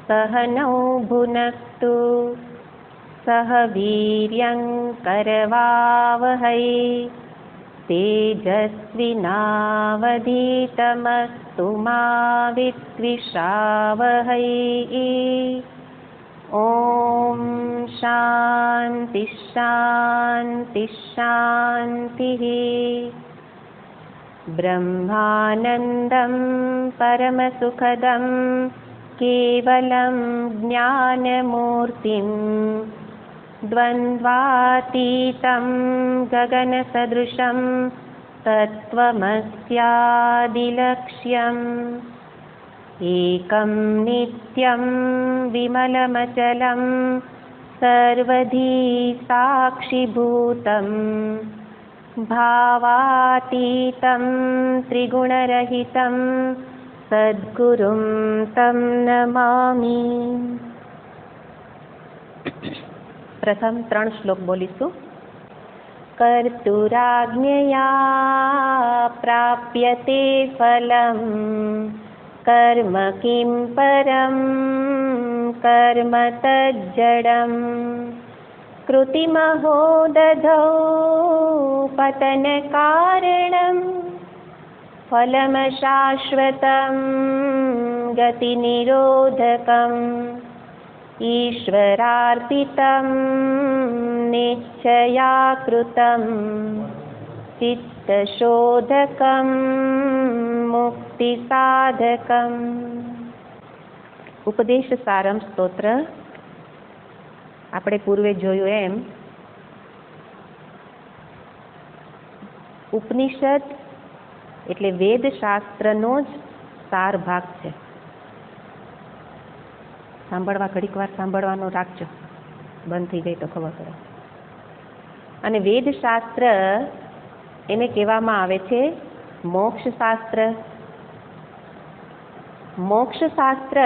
सहनौ भुनक्तु सह वीर्यं करवावहै तेजस्विनावधीतमस्तु मा विद्विषावहै। ॐ शान्ति शान्ति शान्तिः। ब्रह्मानन्दं परमसुखदं केवलं ज्ञानमूर्तिं द्वन्द्वातीतं गगनसदृशं तत्त्वमस्यादिलक्ष्यम् एकं नित्यं विमलमचलं सर्वधी साक्षिभूतं भावातीतं त्रिगुणरहितं सद्गुरुं तं नमामि। प्रथम 3 श्लोक बोलीशु। कर्तुराज्ञया प्राप्यते फलं कर्म किं परं कर्म तज्जडम् कृतिमहो दधौ पतनकारणं फलमशाश्वतं गतिनिरोधकम् ईश्वरार्पितं निश्चयाकृतं चित्तशोधकं मुक्तिसाधकम्। उपदेश सारम स्तोत्र આપણે પૂર્વે જોયું એમ ઉપનિષદ એટલે વેદશાસ્ત્રનો જ સાર ભાગ છે. સાંભળવા ઘડીક વાર સાંભળવાનું રાખજો, બંધ થઈ ગઈ તો ખબર પડે. અને વેદશાસ્ત્ર એને કહેવામાં આવે છે મોક્ષશાસ્ત્ર. મોક્ષશાસ્ત્ર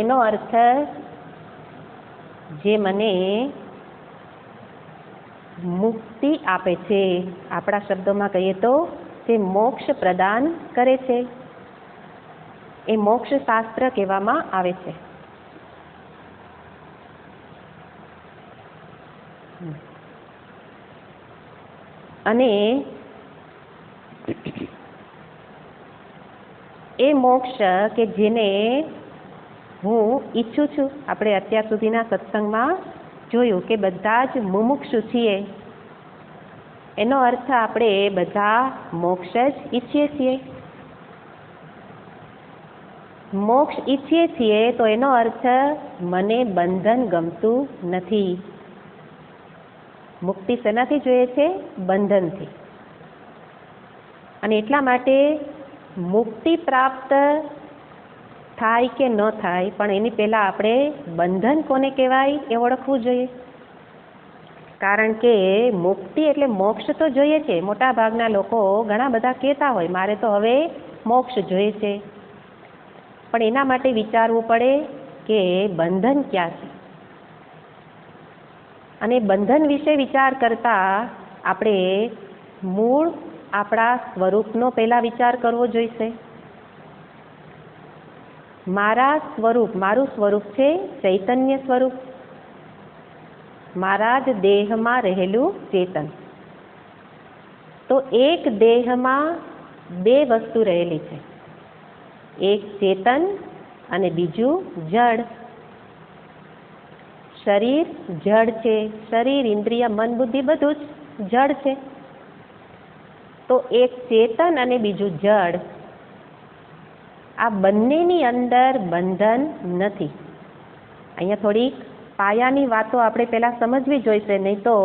એનો અર્થ જે મને મુક્તિ આપે છે, આપણા શબ્દોમાં કહીએ તો જે મોક્ષ પ્રદાન કરે છે એ મોક્ષશાસ્ત્ર કહેવામાં આવે છે. અને એ મોક્ષ કે જેને હું ઈચ્છું છું, આપણે અત્યાર સુધીના સત્સંગમાં જોયું કે બધા જ મુમુક્ષુ છીએ, એનો અર્થ આપણે બધા મોક્ષ જ ઈચ્છીએ છીએ. મોક્ષ ઈચ્છીએ છીએ તો એનો અર્થ મને બંધન ગમતું નથી. મુક્તિ શેનાથી જોઈએ છે? બંધનથી. અને એટલા માટે મુક્તિ પ્રાપ્ત થાય કે ન થાય, પણ એની પહેલાં આપણે બંધન કોને કહેવાય એ ઓળખવું જોઈએ. કારણ કે મુક્તિ એટલે મોક્ષ તો જોઈએ છે. મોટા ભાગના લોકો ઘણા બધા કહેતા હોય મારે તો હવે મોક્ષ જોઈએ છે, પણ એના માટે વિચારવું પડે કે બંધન ક્યાં છે. અને બંધન વિશે વિચાર કરતાં આપણે મૂળ આપણા સ્વરૂપનો પહેલાં વિચાર કરવો જોઈશે. મારું સ્વરૂપ છે ચૈતન્ય સ્વરૂપ, મારા જ દેહમાં રહેલું ચેતન. તો એક દેહમાં 2 વસ્તુ રહેલી છે, એક ચેતન અને બીજું જડ. શરીર જડ છે, શરીર ઇન્દ્રિય મન બુદ્ધિ બધું જ જડ છે. તો એક ચેતન અને બીજું જડ, આ બંનેની અંદર બંધન નથી. અહીંયા થોડીક પાયાની વાતો આપણે પહેલાં સમજવી જોઈશે, નહીં તો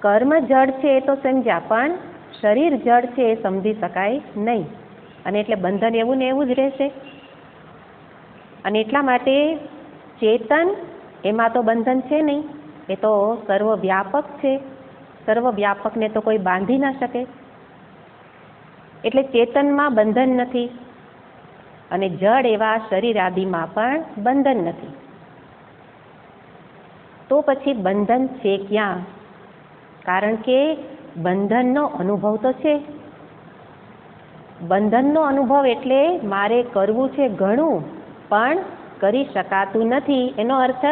કર્મ જડ છે એ તો સમજ્યા, પણ શરીર જડ છે એ સમજી શકાય નહીં. અને એટલે બંધન એવું ને એવું જ રહેશે. અને એટલા માટે ચેતન એમાં તો બંધન છે નહીં, એ તો સર્વવ્યાપક છે. સર્વવ્યાપકને તો કોઈ બાંધી ના શકે. એટલે ચેતનમાં બંધન નથી અને જડ એવા શરીર આદિમાં પણ બંધન નથી. તો પછી બંધન છે ક્યાં? કારણ કે બંધનનો અનુભવ તો છે. બંધનનો અનુભવ એટલે મારે કરવું છે ઘણું પણ કરી શકાતું નથી, એનો અર્થ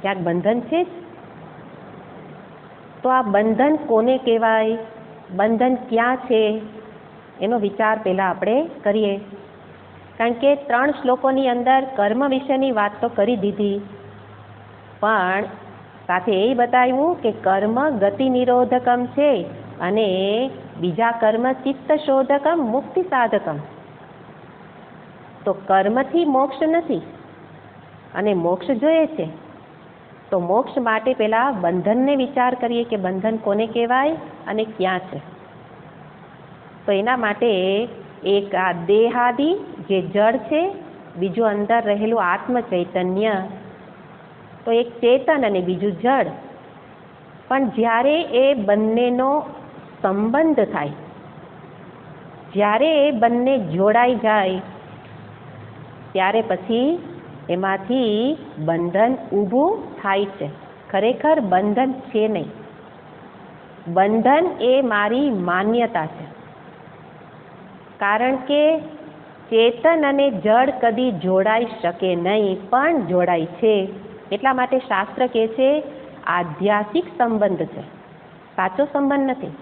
ક્યાંક બંધન છે જ. તો આ બંધન કોને કહેવાય, બંધન ક્યાં છે, એનો વિચાર પહેલાં આપણે કરીએ. કારણ કે 3 શ્લોકોની અંદર કર્મ વિશેની વાત તો કરી દીધી, પણ સાથે એ બતાવ્યું કે કર્મ ગતિ નિરોધકમ છે અને બીજા કર્મ ચિત્ત શોધકમ મુક્તિ સાધકમ. તો કર્મથી મોક્ષ નથી અને મોક્ષ જોઈએ છે, તો મોક્ષ માટે પહેલાં બંધનને વિચાર કરીએ કે બંધન કોને કહેવાય અને ક્યાં છે. તો એના માટે એક આ દેહાદિ જે જળ છે, બીજું અંદર રહેલું આત્મ ચૈતન્ય, તો એક ચેતન અને બીજું જળ. પણ જ્યારે એ બંનેનો સંબંધ થાય, જ્યારે એ બંને જોડાઈ જાય, ત્યારે પછી એમાંથી બંધન ઊભું થાય છે. ખરેખર બંધન છે નહીં, બંધન એ મારી માન્યતા છે. કારણ કે ચેતન અને જળ કદી જોડાઈ શકે નહીં, પણ જોડાય છે. એટલા માટે શાસ્ત્ર કહે છે આધ્યાસિક સંબંધ છે, સાચો સંબંધ નથી.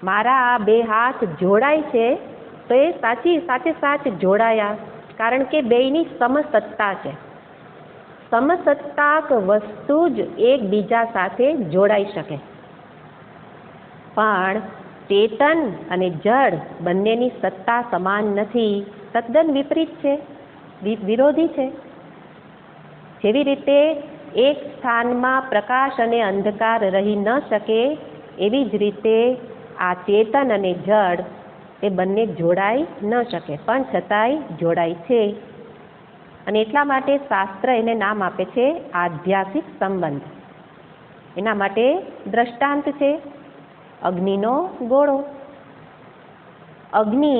મારા આ 2 હાથ જોડાય છે તો એ સાથે જોડાયા, કારણ કે બેયની સમસત્તા છે. સમસત્તાક વસ્તુ જ એકબીજા સાથે જોડાઈ શકે. પણ ચેતન અને જળ બંનેની સત્તા સમાન નથી, તદ્દન વિપરીત છે, વિરોધી છે. જેવી રીતે એક સ્થાનમાં પ્રકાશ અને અંધકાર રહી ન શકે, એવી જ રીતે આ ચેતન અને જળ એ બંને જોડાઈ ન શકે, પણ છતાંય જોડાય છે. અને એટલા માટે શાસ્ત્ર એને નામ આપે છે આધ્યાસિક સંબંધ. એના માટે દ્રષ્ટાંત છે અગ્નિનો ગોળો. અગ્નિ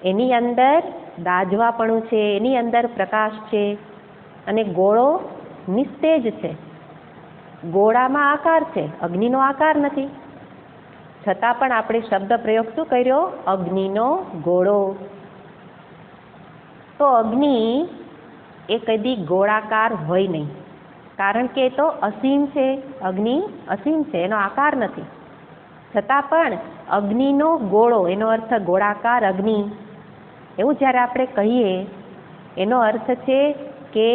એની અંદર દાઝવાપણું છે, એની અંદર પ્રકાશ છે, અને ગોળો નિસ્તેજ છે. ગોળામાં આકાર છે, અગ્નિનો આકાર નથી. છતાં પણ આપણે શબ્દ પ્રયોગ શું કર્યો, અગ્નિનો ગોળો. તો અગ્નિ એ કદી ગોળાકાર હોય નહીં, કારણ કે એ તો અસીમ છે. અગ્નિ અસીમ છે, એનો આકાર નથી. છતાં પણ અગ્નિનો ગોળો, એનો અર્થ ગોળાકાર અગ્નિ, એવું જ્યારે આપણે કહીએ, એનો અર્થ છે કે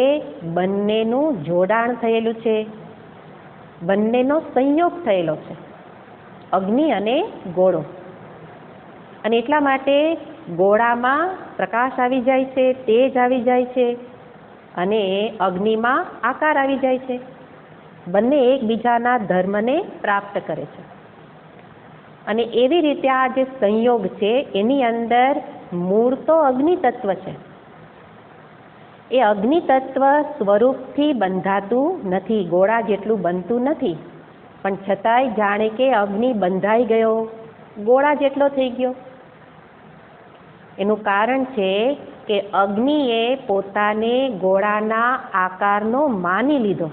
બંનેનું જોડાણ થયેલું છે, બંનેનો સંયોગ થયેલો છે, અગ્નિ અને ગોળો. અને એટલા માટે ગોળામાં પ્રકાશ આવી જાય છે, તેજ આવી જાય છે, અને અગ્નિમાં આકાર આવી જાય છે. બંને એકબીજાના ધર્મને પ્રાપ્ત કરે છે. અને એવી રીતે આ જે સંયોગ છે એની અંદર મૂળ તો અગ્નિ તત્વ છે. એ અગ્નિ તત્વ સ્વરૂપથી બંધાતું નથી, ગોળા જેટલું બનતું નથી, પણ છતાંય જાણે કે અગ્નિ બંધાઈ ગયો, ગોળા જેટલો થઈ ગયો. એનું કારણ છે કે અગ્નિએ પોતાને ગોળાના આકારનો માની લીધો,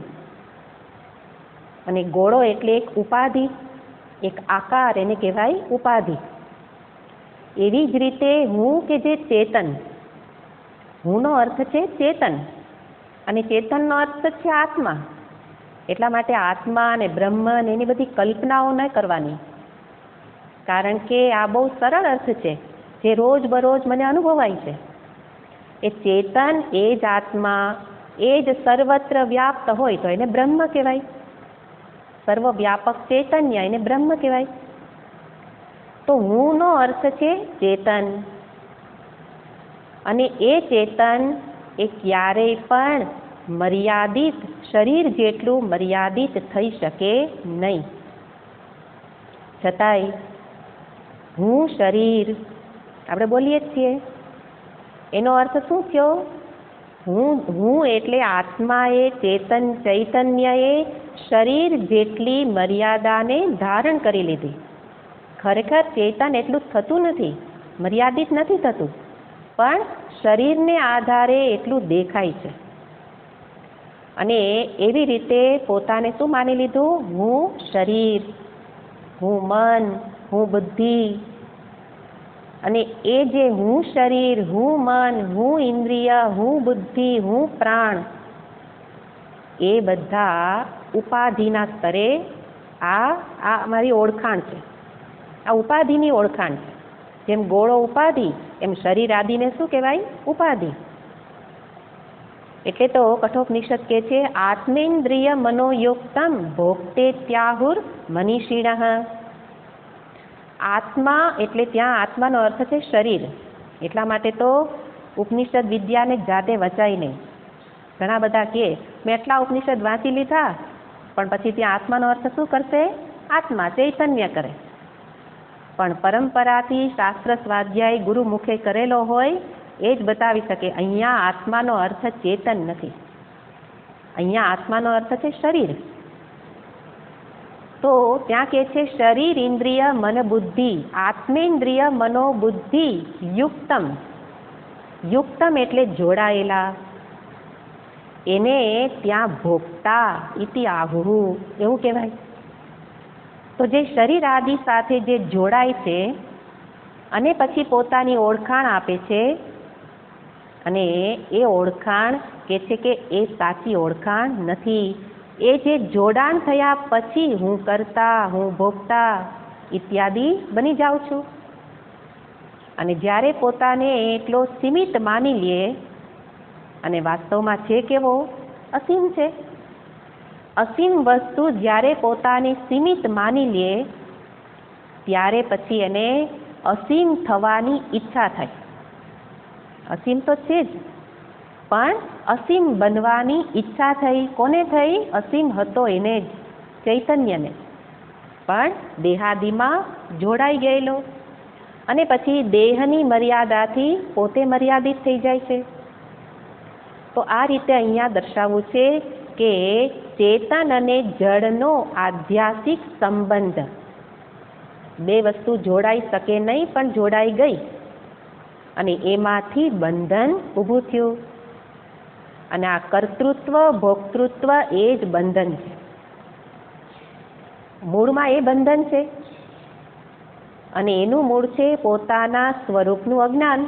અને ગોળો એટલે એક ઉપાધિ, એક આકાર, એને કહેવાય ઉપાધિ. એવી જ રીતે હું કે જે ચેતન, હુંનો અર્થ છે ચેતન, અને ચેતનનો અર્થ છે આત્મા. એટલા માટે આત્મા અને બ્રહ્મ એની બધી કલ્પનાઓ ન કરવાની, કારણ કે આ બહુ સરળ અર્થ છે જે રોજ બરોજ મને અનુભવાય છે. એ ચેતન, એ જ આત્મા, એ જ સર્વત્ર વ્યાપ્ત હોય તો એને બ્રહ્મ કહેવાય. સર્વવ્યાપક ચૈતન્ય, એને બ્રહ્મ કહેવાય. તો હુંનો અર્થ છે ચેતન, અને એ ચેતન એ ક્યારેય પણ મર્યાદિત શરીર જેટલું મર્યાદિત થઈ શકે નહીં. છતાંય હું શરીર આપણે બોલીએ જ છીએ, એનો અર્થ શું થયો? હું એટલે આત્માએ, ચૈતન્યએ શરીર જેટલી મર્યાદાને ધારણ કરી લીધી. ખરેખર ચેતન એટલું થતું નથી, મર્યાદિત નથી થતું, પણ શરીરને આધારે એટલું દેખાય છે. અને એવી રીતે પોતાને શું માની લીધું? હું શરીર, હું મન, હું બુદ્ધિ. અને એ જે હું શરીર, હું મન, હું ઇન્દ્રિય, હું બુદ્ધિ, હું પ્રાણ, એ બધા ઉપાધિના સ્તરે આ અમારી ઓળખાણ છે. આ ઉપાધિની ઓળખાણ છે. જેમ ગોળો ઉપાધિ, એમ શરીર આદિને શું કહેવાય? ઉપાધિ. એટલે તો કઠોપનિષદ કહે છે, આત્મેન્દ્રિય મનોયુક્તમ ભોક્તે ત્યાહુર મનીષિણઃ. આત્મા એટલે ત્યાં આત્માનો અર્થ છે શરીર. એટલા માટે તો ઉપનિષદ વિદ્યાને જાતે વચાય નહીં. ઘણા બધા કહે મેં એટલા ઉપનિષદ વાંચી લીધા, પણ પછી ત્યાં આત્માનો અર્થ શું કરશે? આત્મા, ચૈતન્ય કરે. પણ પરંપરાથી શાસ્ત્ર સ્વાધ્યાય ગુરુ મુખે કરેલો હોય એ જ બતાવી શકે અહીંયા આત્માનો અર્થ ચેતન નથી, અહીંયા આત્માનો અર્થ છે શરીર. તો ત્યાં કહે છે શરીર ઇન્દ્રિય મન બુદ્ધિ, આત્મેન્દ્રિય મનોબુદ્ધિ યુક્તમ. યુક્તમ એટલે જોડાયેલા, એને ત્યાં ભોગતા ઇતિ આહુહુ એવું કહેવાય. તો જે શરીર આદિ સાથે જે જોડાય છે અને પછી પોતાની ઓળખાણ આપે છે, અને એ ઓળખાણ કહે છે કે એ સાચી ઓળખાણ નથી. એ જે જોડાણ થયા પછી હું કરતા, હું ભોગતા ઇત્યાદિ બની જાઉં છું. અને જ્યારે પોતાને એટલો સીમિત માની લે, અને વાસ્તવમાં છે કેવો? અસીમ છે. અસીમ વસ્તુ જ્યારે પોતાને સીમિત માની લે, ત્યારે પછી એને અસીમ થવાની ઈચ્છા થાય. અસીમ તો છે જ, પણ અસીમ બનવાની ઈચ્છા થઈ. કોને થઈ? અસીમ હતો એને જ, ચૈતન્યને. પણ દેહાદિમાં જોડાઈ ગયેલો, અને પછી દેહની મર્યાદાથી પોતે મર્યાદિત થઈ જાય છે. તો આ રીતે અહીંયા દર્શાવવું છે કે ચેતન અને જડનો આધ્યાસિક સંબંધ, બે વસ્તુ જોડાઈ શકે નહીં, પણ જોડાઈ ગઈ, અને એમાંથી બંધન ઊભું થયું. અને આ કર્તૃત્વ ભોક્તૃત્વ એ જ બંધન છે. મૂળમાં એ બંધન છે, અને એનું મૂળ છે પોતાના સ્વરૂપનું અજ્ઞાન.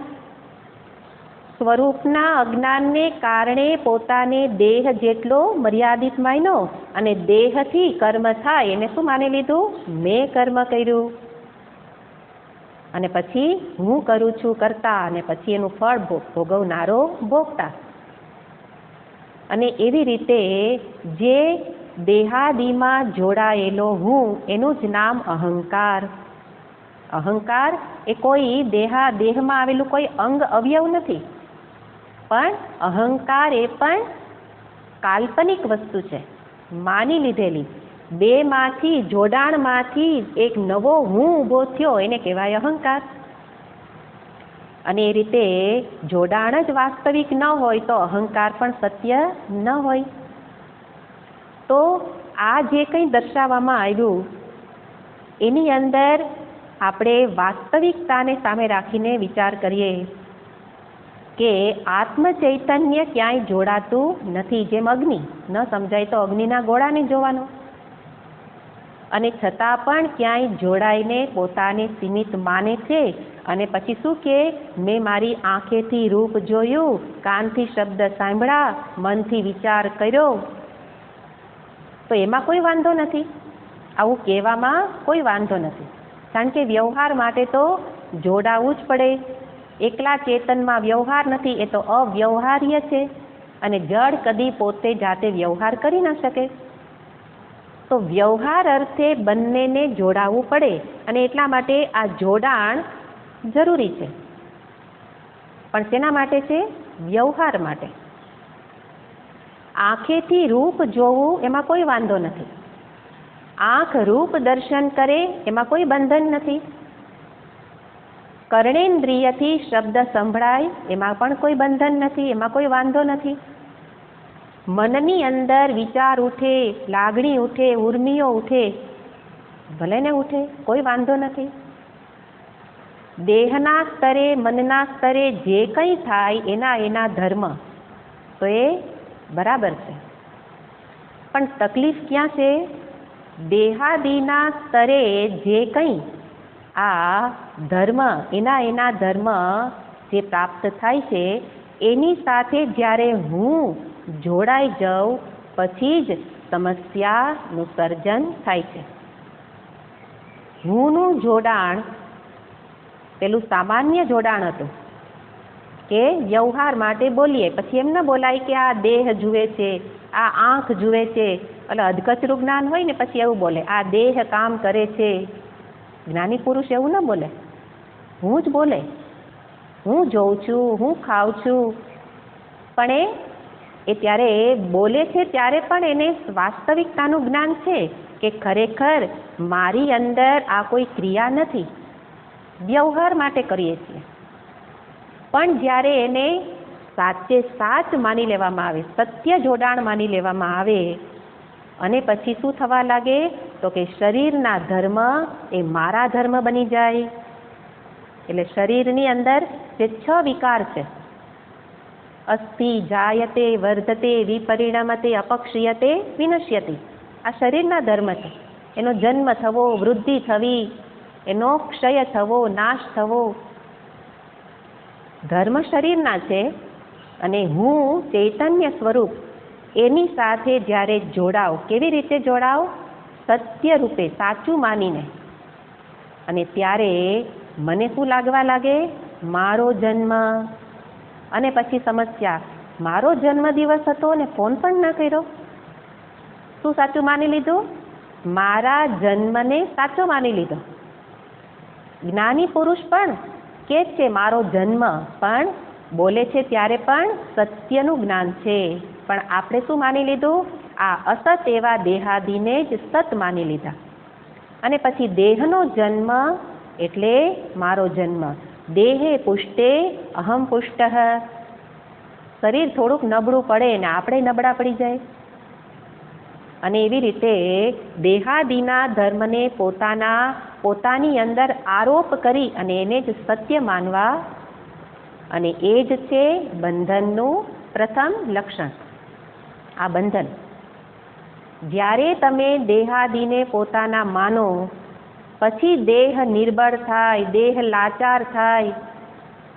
સ્વરૂપના અજ્ઞાનને કારણે પોતાને દેહ જેટલો મર્યાદિત માન્યો, અને દેહથી કર્મ થાય એને શું માની લીધું? મેં કર્મ કર્યું, અને પછી હું કરું છું કરતા, અને પછી એનું ફળ ભોગવનારો ભોગતા. અને એવી રીતે જે દેહાદિમાં જોડાયેલો હું, એનું જ નામ અહંકાર. અહંકાર એ કોઈ દેહમાં આવેલું કોઈ અંગ અવયવ નથી, પણ અહંકાર એ પણ કાલ્પનિક વસ્તુ છે, માની લીધેલી. બેમાંથી જોડાણમાંથી એક નવો હું ઊભો થયો, એને કહેવાય અહંકાર. અને એ રીતે જોડાણ જ વાસ્તવિક ન હોય તો અહંકાર પણ સત્ય ન હોય. તો આ જે કંઈ દર્શાવવામાં આવ્યું એની અંદર આપણે વાસ્તવિકતાને સામે રાખીને વિચાર કરીએ કે આત્મ ચૈતન્ય ક્યાંય જોડાતું નથી. જેમ અગ્નિ, ન સમજાય તો અગ્નિના ગોળાને જોવાનો, અને છતાં પણ ક્યાંય જોડાઈને પોતાને સીમિત માને છે. અને પછી શું કે મેં મારી આંખેથી રૂપ જોયું, કાનથી શબ્દ સાંભળ્યા, મનથી વિચાર કર્યો, તો એમાં કોઈ વાંધો નથી. આવું કહેવામાં કોઈ વાંધો નથી, કારણ કે વ્યવહાર માટે તો જોડાવું જ પડે. એકલા ચેતનમાં વ્યવહાર નથી, એ તો અવ્યવહાર્ય છે. અને જડ કદી પોતે જાતે વ્યવહાર કરી ન શકે. તો વ્યવહાર અર્થે બંનેને જોડાવવું પડે, અને એટલા માટે આ જોડાણ જરૂરી છે. પણ શેના માટે છે? વ્યવહાર માટે. આંખેથી રૂપ જોવું એમાં કોઈ વાંધો નથી, આંખ રૂપ દર્શન કરે એમાં કોઈ બંધન નથી. કર્ણેન્દ્રિયથી શબ્દ સંભળાય એમાં પણ કોઈ બંધન નથી, એમાં કોઈ વાંધો નથી. મનની અંદર વિચાર ઉઠે, લાગણી ઉઠે, ઉર્મિઓ ઉઠે, ભલે ને ઉઠે, કોઈ વાંધો નથી. દેહના સ્તરે, મનના સ્તરે જે કંઈ થાય એના ધર્મ, તો એ બરાબર છે. પણ તકલીફ ક્યાં છે? દેહાદિના સ્તરે જે કંઈ આ ધર્મ એના ધર્મ જે પ્રાપ્ત થાય છે એની સાથે જ્યારે હું જોડાઈ જાઉં પછી જ સમસ્યાનું સર્જન થાય છે. હુંનું જોડાણ પેલું સામાન્ય જોડાણ હતું કે વ્યવહાર માટે બોલીએ, પછી એમ ન બોલાય કે આ દેહ જુએ છે, આ આંખ જુએ છે, એટલે અધકચરું જ્ઞાન હોય ને પછી એવું બોલે આ દેહ કામ કરે છે. જ્ઞાની પુરુષ એવું ન બોલે, હું જ બોલે, હું જોઉં છું, હું ખાઉં છું. પણ એ ત્યારે બોલે છે ત્યારે પણ એને વાસ્તવિકતાનું જ્ઞાન છે કે ખરેખર મારી અંદર આ કોઈ ક્રિયા નથી, વ્યવહાર માટે કરીએ છીએ. પણ જ્યારે એને સાચે સાચ માની લેવામાં આવે, સત્ય જોડાણ માની લેવામાં આવે અને પછી શું થવા લાગે તો કે શરીરના ધર્મ એ મારા ધર્મ બની જાય. એટલે શરીરની અંદર જે 6 વિકાર છે, અસ્થિ, જાયતે, વર્ધતે, વિપરિણમતે, અપક્ષીયતે, વિનશ્યતે, આ શરીરના ધર્મ છે. એનો જન્મ થવો, વૃદ્ધિ થવી, એનો ક્ષય થવો, નાશ થવો, ધર્મ શરીરના છે. અને હું ચૈતન્ય સ્વરૂપ એની સાથે જ્યારે જોડાવ, કેવી રીતે જોડાવ? સત્ય રૂપે, સાચું માનીને. અને ત્યારે મને શું લાગવા લાગે? મારો જન્મ. અને પછી સમસ્યા, મારો જન્મદિવસ હતો ને ફોન પણ ન કર્યો. શું સાચું માની લીધું? મારા જન્મને સાચો માની લીધો. જ્ઞાની પુરુષ પણ કે છે મારો જન્મ, પણ બોલે છે ત્યારે પણ સત્યનું જ્ઞાન છે. પણ આપણે શું માની લીધું? આ અસત એવા દેહાદીને જ સત માની લીધા. અને પછી દેહનો જન્મ એટલે મારો જન્મ. દેહે પુષ્ટે અહમ પુષ્ટ. શરીર થોડુંક નબળું પડે ને આપણે નબળા પડી જાય. અને એવી રીતે દેહાદીના ધર્મને પોતાની અંદર આરોપ કરી અને એને જ સત્ય માનવા, અને એ જ છે બંધનનું પ્રથમ લક્ષણ. આ બંધન. જ્યારે તમે દેહાદીને પોતાના માનો પછી દેહ નિર્બળ થાય, દેહ લાચાર થાય,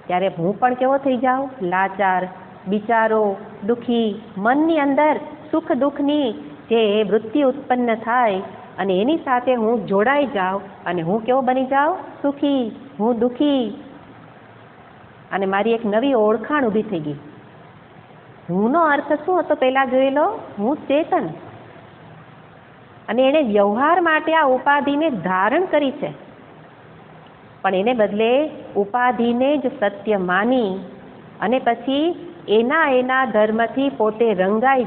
ત્યારે હું પણ કેવો થઈ જાઉં? લાચાર, બિચારો, દુઃખી. મનની અંદર સુખ દુઃખની જે વૃત્તિ ઉત્પન્ન થાય અને એની સાથે હું જોડાઈ જાઉં અને હું કેવો બની જાઉં? સુખી, હું દુઃખી. અને મારી એક નવી ઓળખાણ ઊભી થઈ ગઈ. હુંનો અર્થ શું હતો પહેલાં જોઈ લો? હું ચેતન. અને એણે વ્યવહાર માટે આ ઉપાધિને ધારણ કરી છે, પણ એને બદલે ઉપાધિને જ સત્ય માની અને પછી એના ધર્મથી પોતે રંગાઈ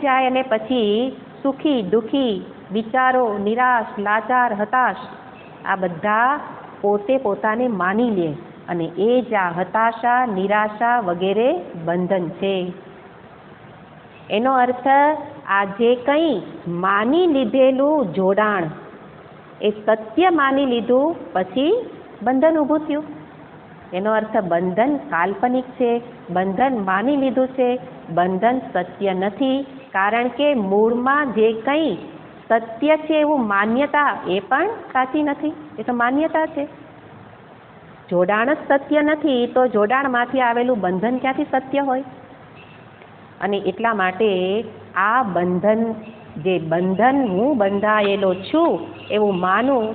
જાય અને પછી સુખી, દુઃખી, વિચારો, નિરાશ, લાચાર, હતાશ, આ બધા પોતે પોતાને માની લે. અને એ જ આ હતાશા, નિરાશા વગેરે બંધન છે. એનો અર્થ આ જે કંઈ માની લીધેલું જોડાણ, એ સત્ય માની લીધું પછી બંધન ઊભું થયું. એનો અર્થ બંધન કાલ્પનિક છે, બંધન માની લીધું છે, બંધન સત્ય નથી. કારણ કે મૂળમાં જે કંઈ સત્ય છે એવું માન્યતા એ પણ સાચી નથી, એ તો માન્યતા છે. જોડાણ જ સત્ય નથી તો જોડાણમાંથી આવેલું બંધન ક્યાંથી સત્ય હોય? અને એટલા માટે આ બંધન, જે બંધન હું બંધાયેલો છું એવું માનું,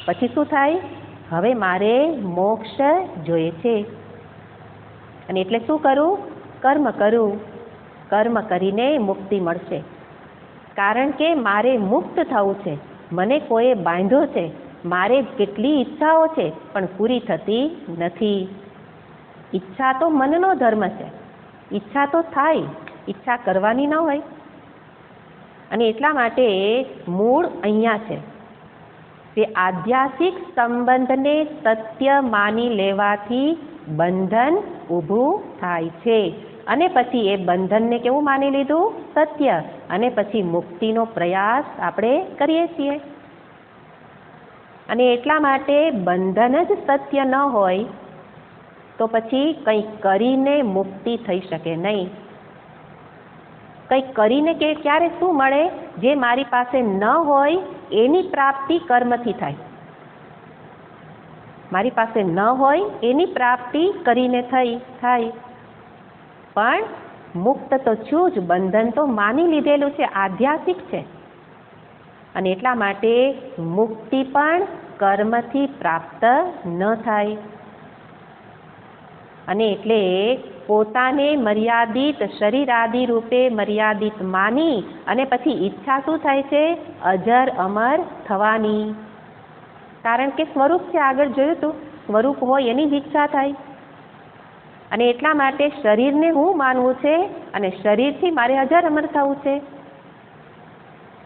પછી શું થાય? હવે મારે મોક્ષ જોઈએ છે. અને એટલે શું કરું? કર્મ કરું. કર્મ કરીને મુક્તિ મળશે. કારણ કે મારે મુક્ત થવું છે. મને કોઈએ બાંધ્યો છે. મારે કેટલી ઈચ્છાઓ છે પણ પૂરી થતી નથી. ઈચ્છા તો મનનો ધર્મ છે. ઈચ્છા તો થાય, ઈચ્છા કરવાની ન હોય. અને એટલા માટે મૂળ અહીંયા છે કે આધ્યાત્મિક સંબંધને સત્ય માની લેવાથી બંધન ઊભું થાય છે. અને પછી એ બંધનને કેવું માની લીધું? સત્ય. અને પછી મુક્તિનો પ્રયાસ આપણે કરીએ છીએ. અને એટલા માટે બંધન જ સત્ય ન હોય તો પછી કંઈક કરીને મુક્તિ થઈ શકે નહીં. કંઈક કરીને કે ક્યારે શું મળે? જે મારી પાસે ન હોય એની પ્રાપ્તિ કર્મથી થાય. મારી પાસે ન હોય એની પ્રાપ્તિ કરીને થાય. પણ મુક્ત તો છું જ, બંધન તો માની લીધેલું છે, આધ્યાત્મિક છે. અને એટલા માટે મુક્તિ પણ કર્મથી પ્રાપ્ત ન થાય. અને એટલે પોતાને મર્યાદિત શરીરાદિ રૂપે મર્યાદિત માની અને પછી ઈચ્છા શું થાય છે? અજર અમર થવાની. કારણ કે સ્વરૂપ છે, આગળ જોયું હતું, સ્વરૂપ હોય એની જ ઈચ્છા થાય. અને એટલા માટે શરીરને હું માનવું છે અને શરીરથી મારે અજર અમર થવું છે.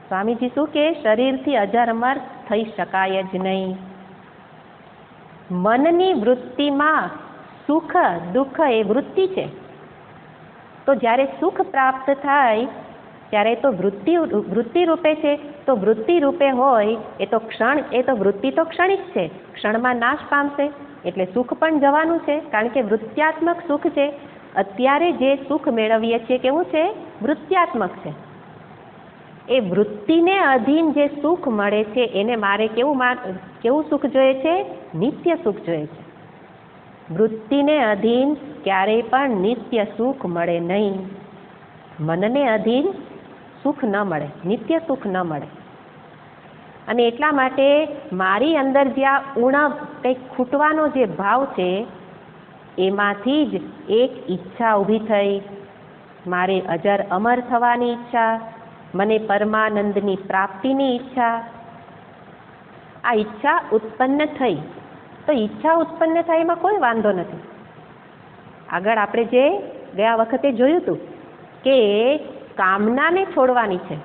સ્વામીજી શું કે શરીરથી અજર અમર થઈ શકાય જ નહીં. મનની વૃત્તિમાં સુખ દુઃખ એ વૃત્તિ છે. તો જ્યારે સુખ પ્રાપ્ત થાય ત્યારે તો વૃત્તિ રૂપે છે. તો વૃત્તિ રૂપે હોય એ તો વૃત્તિ તો ક્ષણિક છે, ક્ષણમાં નાશ પામશે. એટલે સુખ પણ જવાનું છે, કારણ કે વૃત્ત્યાત્મક સુખ છે. અત્યારે જે સુખ મેળવીએ છીએ કેવું છે? વૃત્ત્યાત્મક છે. એ વૃત્તિને અધીન જે સુખ મળે છે એને મારે કેવું સુખ જોઈએ છે? નિત્ય સુખ જોઈએ છે. વૃત્તિને અધીન ક્યારેય પણ નિત્ય સુખ મળે નહીં. મનને અધીન સુખ ન મળે, નિત્ય સુખ ન મળે. અને એટલા માટે મારી અંદર જે આ ઉણપ, કંઈક ખૂટવાનો જે ભાવ છે, એમાંથી જ એક ઈચ્છા ઊભી થઈ. મારે અજર અમર થવાની ઈચ્છા, મને પરમાનંદની પ્રાપ્તિની ઈચ્છા. આ ઈચ્છા ઉત્પન્ન થઈ. તો ઈચ્છા ઉત્પન્ન થાય એમાં કોઈ વાંધો નથી. આગળ આપણે જે ગયા વખતે જોયું હતું કે કામનાને છોડવાની છે,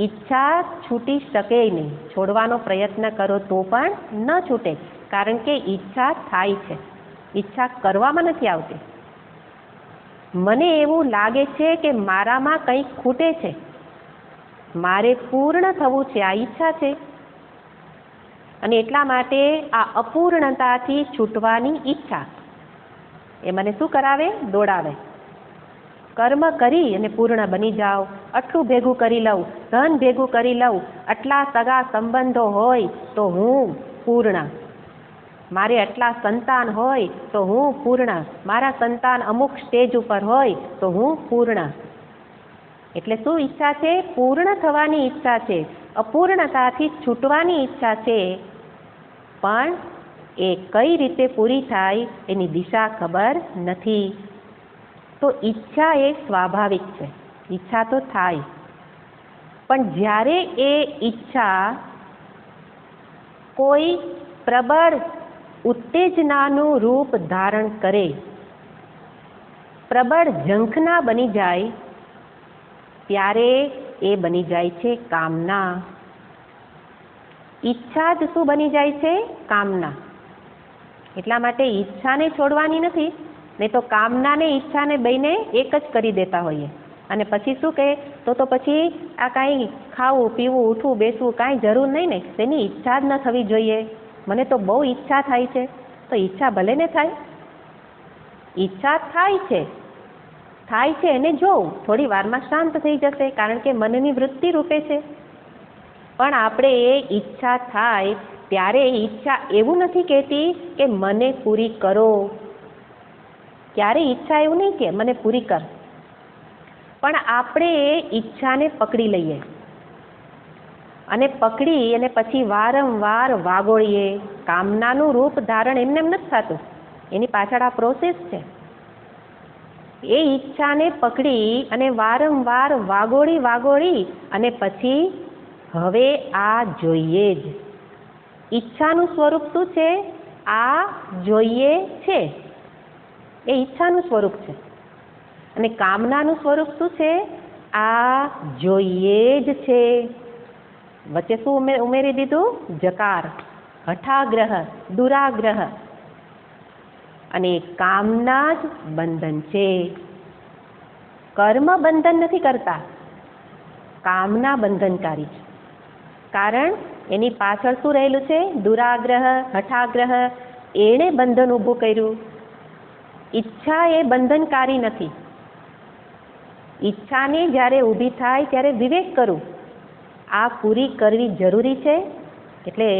ઈચ્છા છૂટી શકે નહીં. છોડવાનો પ્રયત્ન કરો તો પણ ન છૂટે, કારણ કે ઈચ્છા થાય છે, ઈચ્છા કરવામાં નથી આવતી. મને એવું લાગે છે કે મારામાં કંઈક ખૂટે છે, મારે પૂર્ણ થવું છે, આ ઈચ્છા છે. અને એટલા માટે આ અપૂર્ણતાથી છૂટવાની ઈચ્છા એ મને શું કરાવે? દોડાવે. કર્મ કરી અને પૂર્ણ બની જાઓ, આટલું ભેગું કરી લઉં, ધન ભેગું કરી લઉં, આટલા સગા સંબંધો હોય તો હું પૂર્ણ, મારે આટલા સંતાન હોય તો હું પૂર્ણ, મારા સંતાન અમુક સ્ટેજ ઉપર હોય તો હું પૂર્ણ. એટલે શું ઈચ્છા છે? પૂર્ણ થવાની ઈચ્છા છે, અપૂર્ણતાથી છૂટવાની ઈચ્છા છે. પણ એ કઈ રીતે પૂરી થાય એની દિશા ખબર નથી. તો ઈચ્છા એ સ્વાભાવિક છે, ઈચ્છા તો થાય. પણ જ્યારે એ ઈચ્છા કોઈ પ્રબળ ઉત્તેજનાનું રૂપ ધારણ કરે, પ્રબળ ઝંખના બની જાય, ત્યારે એ બની જાય છે કામના. ઈચ્છા જ શું બની જાય છે? કામના. એટલા માટે ઈચ્છાને છોડવાની નથી, નહીં તો કામનાને ઈચ્છાને બેને એક જ કરી દેતા હોઈએ. અને પછી શું કહે? તો પછી આ કાંઈ ખાવું પીવું ઉઠવું બેસવું કાંઈ જરૂર નહીં ને, તેની ઈચ્છા જ ન થવી જોઈએ. મને તો બહુ ઈચ્છા થાય છે. તો ઈચ્છા ભલે ને થાય, ઈચ્છા થાય છે એને જોઉં, થોડી વારમાં શાંત થઈ જશે, કારણ કે મનની વૃત્તિ રૂપે છે. પણ આપણે એ ઈચ્છા થાય ત્યારે ઈચ્છા એવું નથી કહેતી કે મને પૂરી કરો. ક્યારે ઈચ્છા એવું નહીં કે મને પૂરી કર, પણ આપણે એ ઈચ્છાને પકડી લઈએ અને પકડી અને પછી વારંવાર વાગોળીએ. કામનાનું રૂપ ધારણ એમને એમ નથી થતું, એની પાછળ આ પ્રોસેસ છે. એ ઈચ્છાને પકડી અને વારંવાર વાગોળી અને પછી હવે આ જોઈએ જ. ઈચ્છાનું સ્વરૂપ શું છે? આ જોઈએ છે, એ ઈચ્છાનું સ્વરૂપ છે. અને કામનાનું સ્વરૂપ શું છે? આ જોઈએ જ છે. વચ્ચે શું ઉમેરી દીધું? જકાર, હઠાગ્રહ, દુરાગ્રહ. અને કામના જ બંધન છે. કર્મ બંધન નથી કરતા, કામના બંધનકારી છે. કારણ એની પાછળ શું રહેલું છે? દુરાગ્રહ, હઠાગ્રહ. એણે બંધન ઊભું કર્યું. ઈચ્છા એ બંધનકારી નથી. ઈચ્છાને જ્યારે ઊભી થાય ત્યારે વિવેક કરું આ પૂરી કરવી જરૂરી છે. એટલે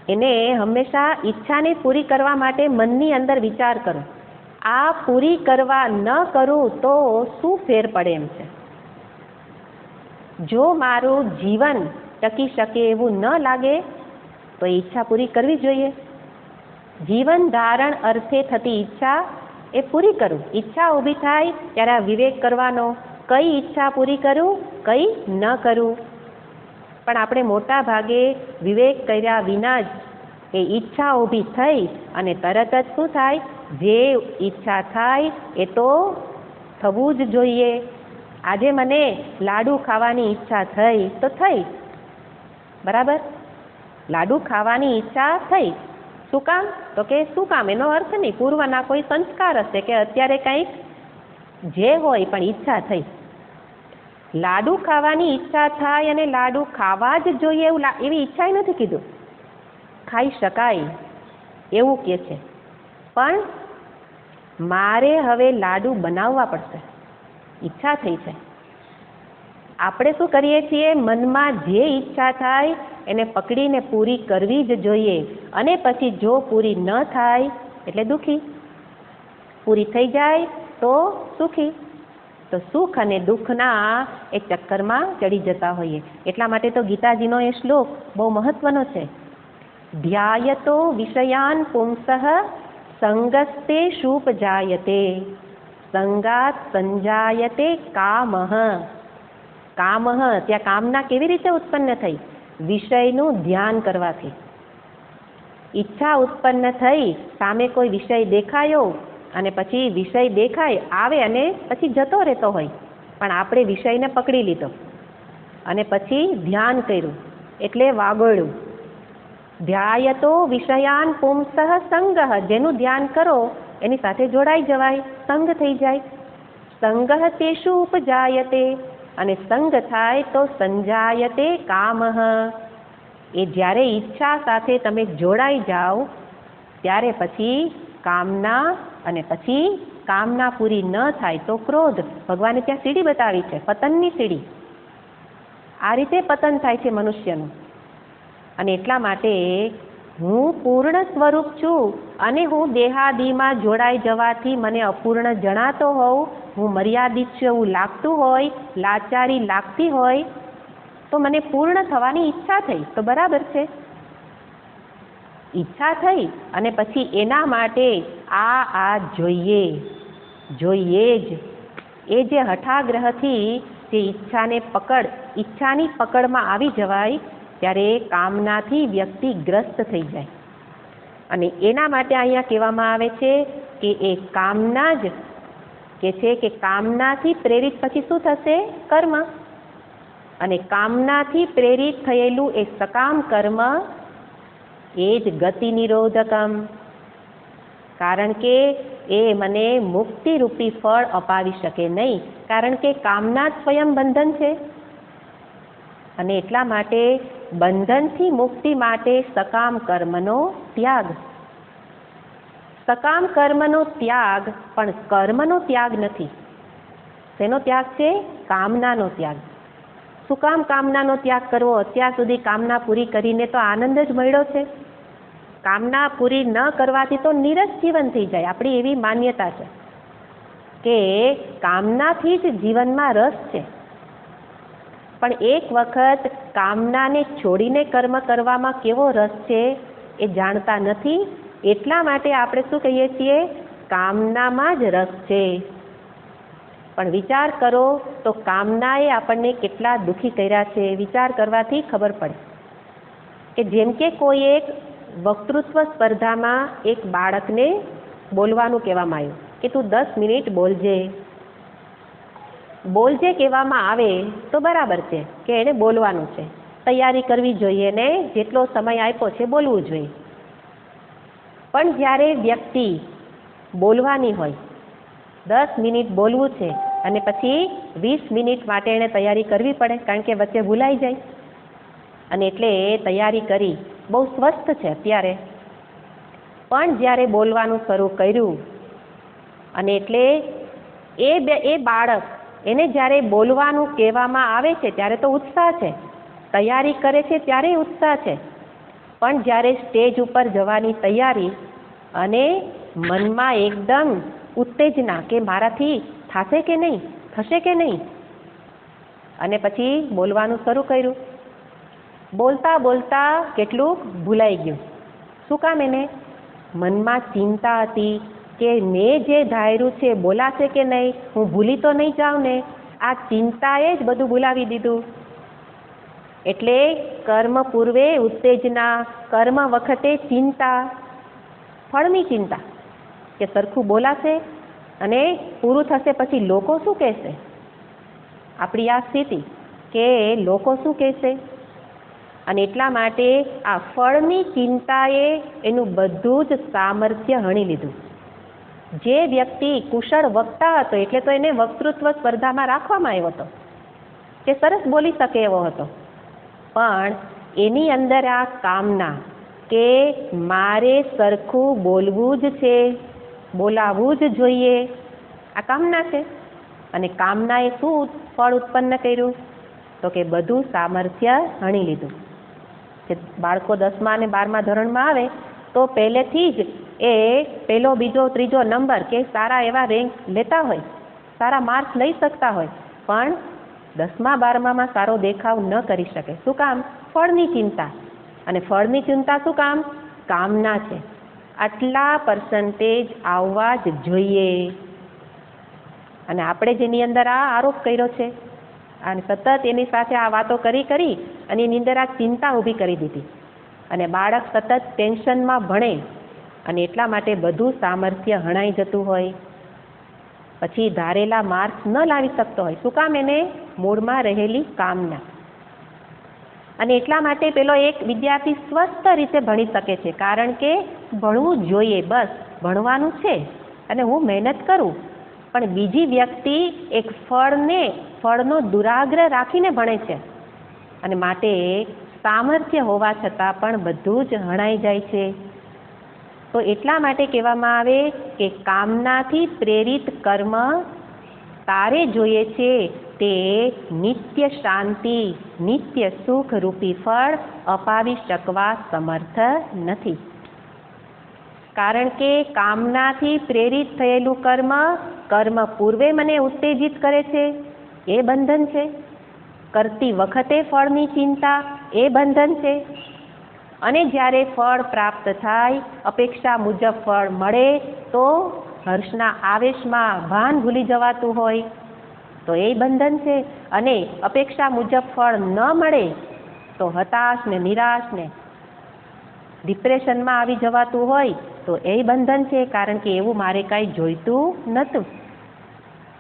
એને હંમેશા ઈચ્છાને પૂરી કરવા માટે મનની અંદર વિચાર કરો, આ પૂરી કરવા ન કરું તો શું ફેર પડે એમ છે. જો મારું જીવન ટકી શકે એવું ન લાગે તો ઈચ્છા પૂરી કરવી જોઈએ. જીવન ધારણ અર્થે થતી ઈચ્છા એ પૂરી કરું. ઈચ્છા ઊભી થાય ત્યારે આ વિવેક કરવાનો, કઈ ઈચ્છા પૂરી કરું, કઈ ન કરું. પણ આપણે મોટા ભાગે વિવેક કર્યા વિના જ એ ઈચ્છા ઊભી થઈ અને તરત જ શું થાય, જે ઈચ્છા થાય એ તો થવું જ જોઈએ. આજે મને લાડુ ખાવાની ઈચ્છા થઈ તો થઈ, બરાબર, લાડુ ખાવાની ઈચ્છા થઈ. શું કામ? તો કે શું કામ, એનો અર્થ નહીં, પૂર્વના કોઈ સંસ્કાર હશે કે અત્યારે કંઈક જે હોય પણ ઈચ્છા થઈ. લાડુ ખાવાની ઈચ્છા થાય અને લાડુ ખાવા જ જોઈએ એવું એવી ઈચ્છા નથી કીધું, ખાઈ શકાય એવું કહે છે. પણ મારે હવે લાડુ બનાવવા પડશે, ઈચ્છા થઈ છે. આપણે શું કરીએ છીએ, મનમાં જે ઈચ્છા થાય એને પકડીને પૂરી કરવી જ જોઈએ. અને પછી જો પૂરી ન થાય એટલે દુઃખી, પૂરી થઈ જાય તો સુખી. તો સુખ અને દુઃખના એ ચક્કરમાં ચડી જતા હોઈએ. એટલા માટે તો ગીતાજીનો એ શ્લોક બહુ મહત્વનો છે. ધ્યાયતો વિષયાન પુંસઃ સંગસ્તે શુપજાયતે સંગાત સંજાયતે કામઃ. કામઃ, ત્યાં કામના કેવી રીતે ઉત્પન્ન થઈ? વિષયનું ધ્યાન કરવાથી. ઈચ્છા ઉત્પન્ન થઈ, સામે કોઈ વિષય દેખાયો અને પછી વિષય દેખાય આવે અને પછી જતો રહેતો હોય, પણ આપણે વિષયને પકડી લીધો અને પછી ધ્યાન કર્યું એટલે વાગોળ્યું. ધ્યાયતો વિષયાન પુંસઃ સંગઃ, જેનું ધ્યાન કરો એની સાથે જોડાઈ જવાય, સંગ થઈ જાય. સંગઃ તેષુ ઉપજાયતે, અને સંગ થાય તો સંજાયતે કામઃ. એ જ્યારે ઈચ્છા સાથે તમે જોડાઈ જાઓ ત્યારે પછી કામના, અને પછી કામના પૂરી ન થાય તો ક્રોધ. ભગવાને ત્યાં સીડી બતાવી છે, પતનની સીડી. આ રીતે પતન થાય છે મનુષ્યનું. અને એટલા માટે હું પૂર્ણ સ્વરૂપ છું અને હું દેહાદિમાં જોડાઈ જવાથી મને અપૂર્ણ જણાતો હોઉં, હું મર્યાદિત છું એવું લાગતું હોય, લાચારી લાગતી હોય, તો મને પૂર્ણ થવાની ઈચ્છા થઈ તો બરાબર છે. ઈચ્છા થઈ અને પછી એના માટે આ જોઈએ, જોઈએ જ. એ જે હઠાગ્રહથી જે ઈચ્છાની પકડમાં આવી જવાય ત્યારે કામનાથી વ્યક્તિ ગ્રસ્ત થઈ જાય. અને એના માટે અહીંયા કહેવામાં આવે છે કે એ કામના જ કે છે કે કામનાથી પ્રેરિત પછી શું થશે? કર્મ. અને કામનાથી પ્રેરિત થયેલું એ સકામ કર્મ એ જ ગતિ નિરોધકમ. કારણ કે એ મને મુક્તિરૂપી ફળ અપાવી શકે નહીં, કારણ કે કામના જ સ્વયં બંધન છે. અને એટલા માટે બંધનથી મુક્તિ માટે સકામ કર્મનો ત્યાગ. સકામ કર્મનો ત્યાગ પણ કર્મનો ત્યાગ નથી. શેનો ત્યાગ છે? કામનાનો ત્યાગ. શું કામ કામનાનો ત્યાગ કરવો? અત્યાર સુધી કામના પૂરી કરીને તો આનંદ જ મળ્યો છે. કામના પૂરી ન કરવાથી તો નીરસ જીવન થઈ જાય. આપણી એવી માન્યતા છે કે કામનાથી જ જીવનમાં રસ છે. પણ એક વખત કામનાને છોડીને કર્મ કરવામાં કેવો રસ છે એ જાણતા નથી. એટલા માટે આપણે શું કહીએ છીએ? કામનામાં જ રસ છે. પણ વિચાર કરો તો કામનાએ આપણને કેટલા દુઃખી કર્યા છે. વિચાર કરવાથી ખબર પડે કે જેમ કે કોઈ એક વક્તૃત્વ સ્પર્ધામાં એક બાળકને બોલવાનું કહેવામાં આવ્યું કે તું 10 મિનિટ બોલજે કહેવામાં આવે તો બરાબર છે કે એને બોલવાનું છે, તૈયારી કરવી જોઈએ ને જેટલો સમય આપ્યો છે બોલવું જોઈએ. પણ જ્યારે વ્યક્તિ બોલવાની હોય, 10 મિનિટ બોલવું છે અને પછી 20 મિનિટ માટે એને તૈયારી કરવી પડે, કારણ કે વચ્ચે ભૂલાઈ જાય. અને એટલે તૈયારી કરી, બહુ સ્વસ્થ છે અત્યારે. પણ જ્યારે બોલવાનું શરૂ કર્યું અને એટલે એ બાળક એને જ્યારે બોલવાનું કહેવામાં આવે છે ત્યારે તો ઉત્સાહ છે, તૈયારી કરે છે ત્યારે ઉત્સાહ છે, પણ જ્યારે સ્ટેજ ઉપર જવાની તૈયારી અને મનમાં એકદમ ઉત્તેજના કે મારાથી થશે કે નહીં, થશે કે નહીં, અને પછી બોલવાનું શરૂ કર્યું. બોલતા બોલતા કેટલું ભૂલાઈ ગયું. શું કામ? એને મનમાં ચિંતા હતી કે મેં જે ધાર્યું છે બોલાશે કે નહીં, હું ભૂલી તો નહીં જાઉં ને. આ ચિંતાએ જ બધું ભૂલાવી દીધું. એટલે કર્મ પૂર્વે ઉત્તેજના, કર્મ વખતે ચિંતા, ફળની ચિંતા કે સરખું બોલાશે અને પૂરું થશે પછી લોકો શું કહેશે. આપણી આ સ્થિતિ કે લોકો શું કહેશે, અને એટલા માટે આ ફળની ચિંતાએ એનું બધું જ સામર્થ્ય હણી લીધું. જે વ્યક્તિ કુશળ વક્તા હતો એટલે તો એને વક્તૃત્વ સ્પર્ધામાં રાખવામાં આવ્યો હતો કે સરસ બોલી શકે એવો હતો, પણ એની અંદર આ કામના કે મારે સરખું બોલવું જ છે, બોલાવવું જ જોઈએ, આ કામના છે. અને કામનાએ શું ફળ ઉત્પન્ન કર્યું? તો કે બધું સામર્થ્ય હણી લીધું. કે બાળકો 10મા અને 12મા ધોરણમાં આવે તો પહેલેથી જ એ પહેલો, બીજો, ત્રીજો નંબર કે સારા એવા રેન્ક લેતા હોય, સારા માર્ક્સ લઈ શકતા હોય, પણ 10મા 12મામાં સારો દેખાવ ન કરી શકે. શું કામ? ફળની ચિંતા. અને ફળની ચિંતા શું કામ? કામના છે. આટલા પર્સન્ટેજ આવવા જ જોઈએ. અને આપણે જેની અંદર આ આરોપ કર્યો છે અને સતત એની સાથે આ વાતો કરી અને એની અંદર આ ચિંતા ઊભી કરી દીધી, અને બાળક સતત ટેન્શનમાં ભણે અને એટલા માટે બધું સામર્થ્ય હણાઈ જતું હોય, પછી ધારેલા માર્ક્સ ન લાવી શકતો હોય. શું કામ? એને મૂળમાં રહેલી કામના. અને એટલા માટે પેલો એક વિદ્યાર્થી સ્વસ્થ રીતે ભણી શકે છે, કારણ કે ભણવું જોઈએ, બસ ભણવાનું છે અને હું મહેનત કરું. પણ બીજી વ્યક્તિ એક ફળનો દુરાગ્રહ રાખીને ભણે છે, અને માટે સામર્થ્ય હોવા છતાં પણ બધું જ હણાઈ જાય છે. તો એટલા માટે કહેવામાં આવે કે કામનાથી પ્રેરિત કર્મ તારે જોઈએ છે તે નિત્ય શાંતિ, નિત્ય સુખ રૂપી ફળ અપાવી શકવા સમર્થ નથી. કારણ કે કામનાથી પ્રેરિત થયેલું કર્મ પૂર્વે મને ઉત્તેજિત કરે છે, એ બંધન છે. કરતી વખતે ફળની ચિંતા, એ બંધન છે. અને જ્યારે ફળ પ્રાપ્ત થાય, અપેક્ષા મુજબ ફળ મળે તો હર્ષના આવેશમાં ભાન ભૂલી જવાતું હોય તો એ બંધન છે. અને અપેક્ષા મુજબ ફળ ન મળે તો હતાશ ને નિરાશ ને ડિપ્રેશનમાં આવી જવાતું હોય તો એ બંધન છે, કારણ કે એવું મારે કાંઈ જોઈતું નહોતું.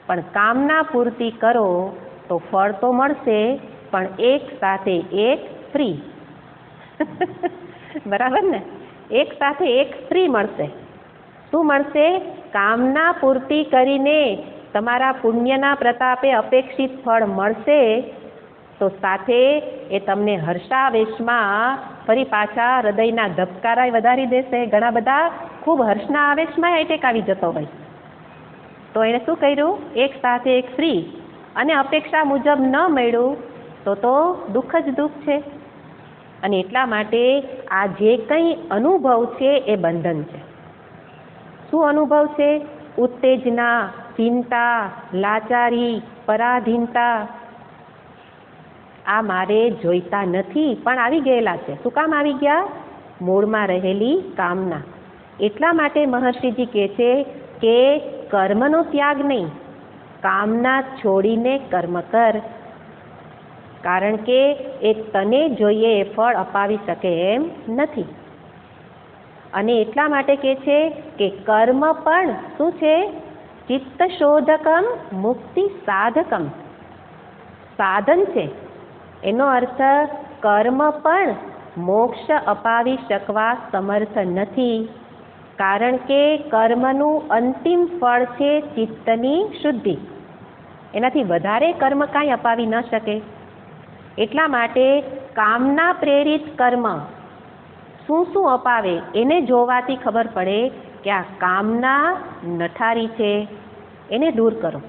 પણ કામના પૂર્તિ કરો તો ફળ તો મળશે, પણ એક સાથે એક ફ્રી. બરાબર ને? એક સાથે એક ફ્રી મળશે. શું મળશે? કામના પૂર્તિ કરીને તમારા પુણ્યના પ્રતાપે અપેક્ષિત ફળ મળશે, તો સાથે એ તમને હર્ષાવેશમાં ફરી પાછા હૃદયના ધબકારા વધારી દેશે. ઘણા બધા ખૂબ હર્ષના આવેશમાં એટેક આવી જતો હોય, તો એણે શું કર્યું? એક સાથે એક ફ્રી. અને અપેક્ષા મુજબ ન મળ્યું તો દુઃખ જ દુઃખ છે. અને એટલા માટે આ જે કંઈ અનુભવ છે એ બંધન છે. શું અનુભવ છે? ઉત્તેજના, ચિંતા, લાચારી, પરાધીનતા. આ મારે જોઈતા નથી, પણ આવી ગયેલા છે. શું કામ આવી ગયા? મૂળમાં રહેલી કામના. એટલા માટે મહર્ષિજી કહે છે કે કર્મનો ત્યાગ નહીં, કામના છોડીને કર્મ કર. કારણ કે એ તને જોઈએ એ ફળ અપાવી શકે એમ નથી. અને એટલા માટે કહે છે કે કર્મ પણ શું છે? ચિત્ત શોધકમ મુક્તિ સાધકમ. સાધન છે. એનો અર્થ કર્મ પણ મોક્ષ અપાવી શકવા સમર્થ નથી, કારણ કે કર્મનું અંતિમ ફળ છે ચિત્તની શુદ્ધિ. એનાથી વધારે કર્મ કાંઈ અપાવી ન શકે. એટલા માટે કામના પ્રેરિત કર્મ શું શું અપાવે એને જોવાથી ખબર પડે કે આ કામના નઠારી છે, એને દૂર કરો.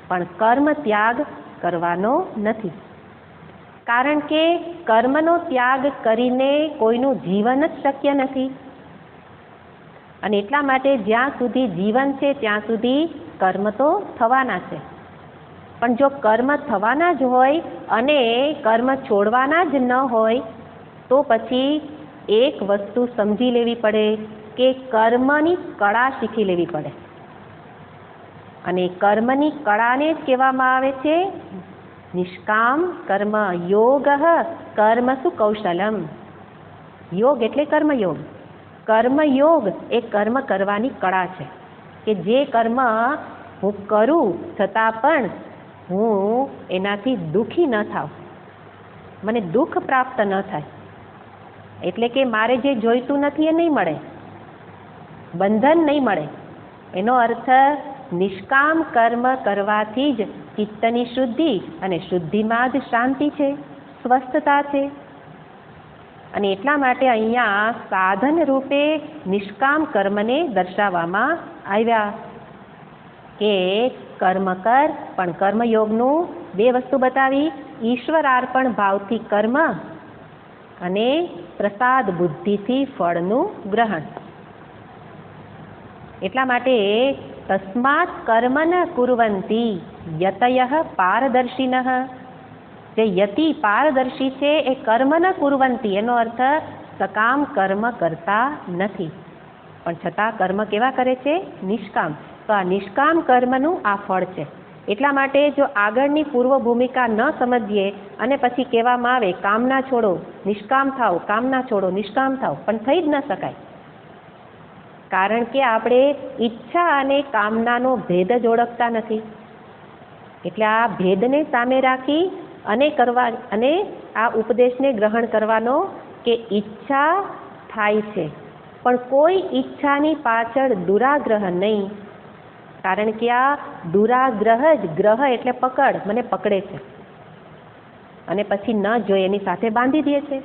પણ કર્મ ત્યાગ કરવાનો નથી. કારણ કે કર્મનો ત્યાગ કરીને કોઈનું જીવન જ શક્ય નથી. અને એટલા માટે જ્યાં સુધી જીવન છે ત્યાં સુધી કર્મ તો થવાના છે. પણ જો કર્મ થવાના જ હોય અને કર્મ છોડવાના જ ન હોય તો પછી એક વસ્તુ સમજી લેવી પડે કે કર્મની કળા શીખી લેવી પડે. અને કર્મની કળાને જ કહેવામાં આવે છે નિષ્કામ કર્મ યોગ. કર્મસુ કૌશલમ. યોગ એટલે કર્મયોગ. કર્મયોગ એ કર્મ કરવાની કળા છે કે જે કર્મ હું કરું છતાં પણ હું એનાથી દુઃખી ન થાવ, મને દુઃખ પ્રાપ્ત ન થાય. એટલે કે મારે જે જોઈતું નથી એ નહીં મળે, બંધન નહીં મળે. એનો અર્થ નિષ્કામ કર્મ કરવાથી જ ચિત્તની શુદ્ધિ, અને શુદ્ધિમાં જ શાંતિ છે, સ્વસ્થતા છે. અને એટલા માટે અહીંયા સાધન રૂપે નિષ્કામ કર્મને દર્શાવવામાં આવ્યા કે કર્મ કર, પણ કર્મયોગનું બે વસ્તુ બતાવી, ઈશ્વરાર્પણ ભાવથી કર્મ અને પ્રસાદ બુદ્ધિથી ફળનું ગ્રહણ. એટલા માટે તસ્માત કર્મ ન કુર્વંતી યતયઃ પારદર્શિનઃ. જે યતિ પારદર્શી છે એ કર્મ ન કુર્વંતી, એનો અર્થ સકામ કર્મ કરતા નથી, પણ છતાં કર્મ કેવા કરે છે? નિષ્કામ. તો આ નિષ્કામ કર્મનું આ ફળ છે. એટલા માટે જો આગળની પૂર્વ ભૂમિકા ન સમજીએ અને પછી કહેવામાં આવે કામના છોડો, નિષ્કામ થાવ, કામના છોડો, નિષ્કામ થાવ, પણ થઈ જ ન શકાય. કારણ કે આપણે ઈચ્છા અને કામનાનો ભેદ જ ઓળખતા નથી. એટલે આ ભેદને સામે રાખી અને આ ઉપદેશને ગ્રહણ કરવાનો કે ઈચ્છા થાય છે, પણ કોઈ ઈચ્છાની પાછળ દુરાગ્રહ નહીં. કારણ કે આ દુરાગ્રહ જ, ગ્રહ એટલે પકડ, મને પકડે છે અને પછી ન જોઈએ એની સાથે બાંધી દે છે.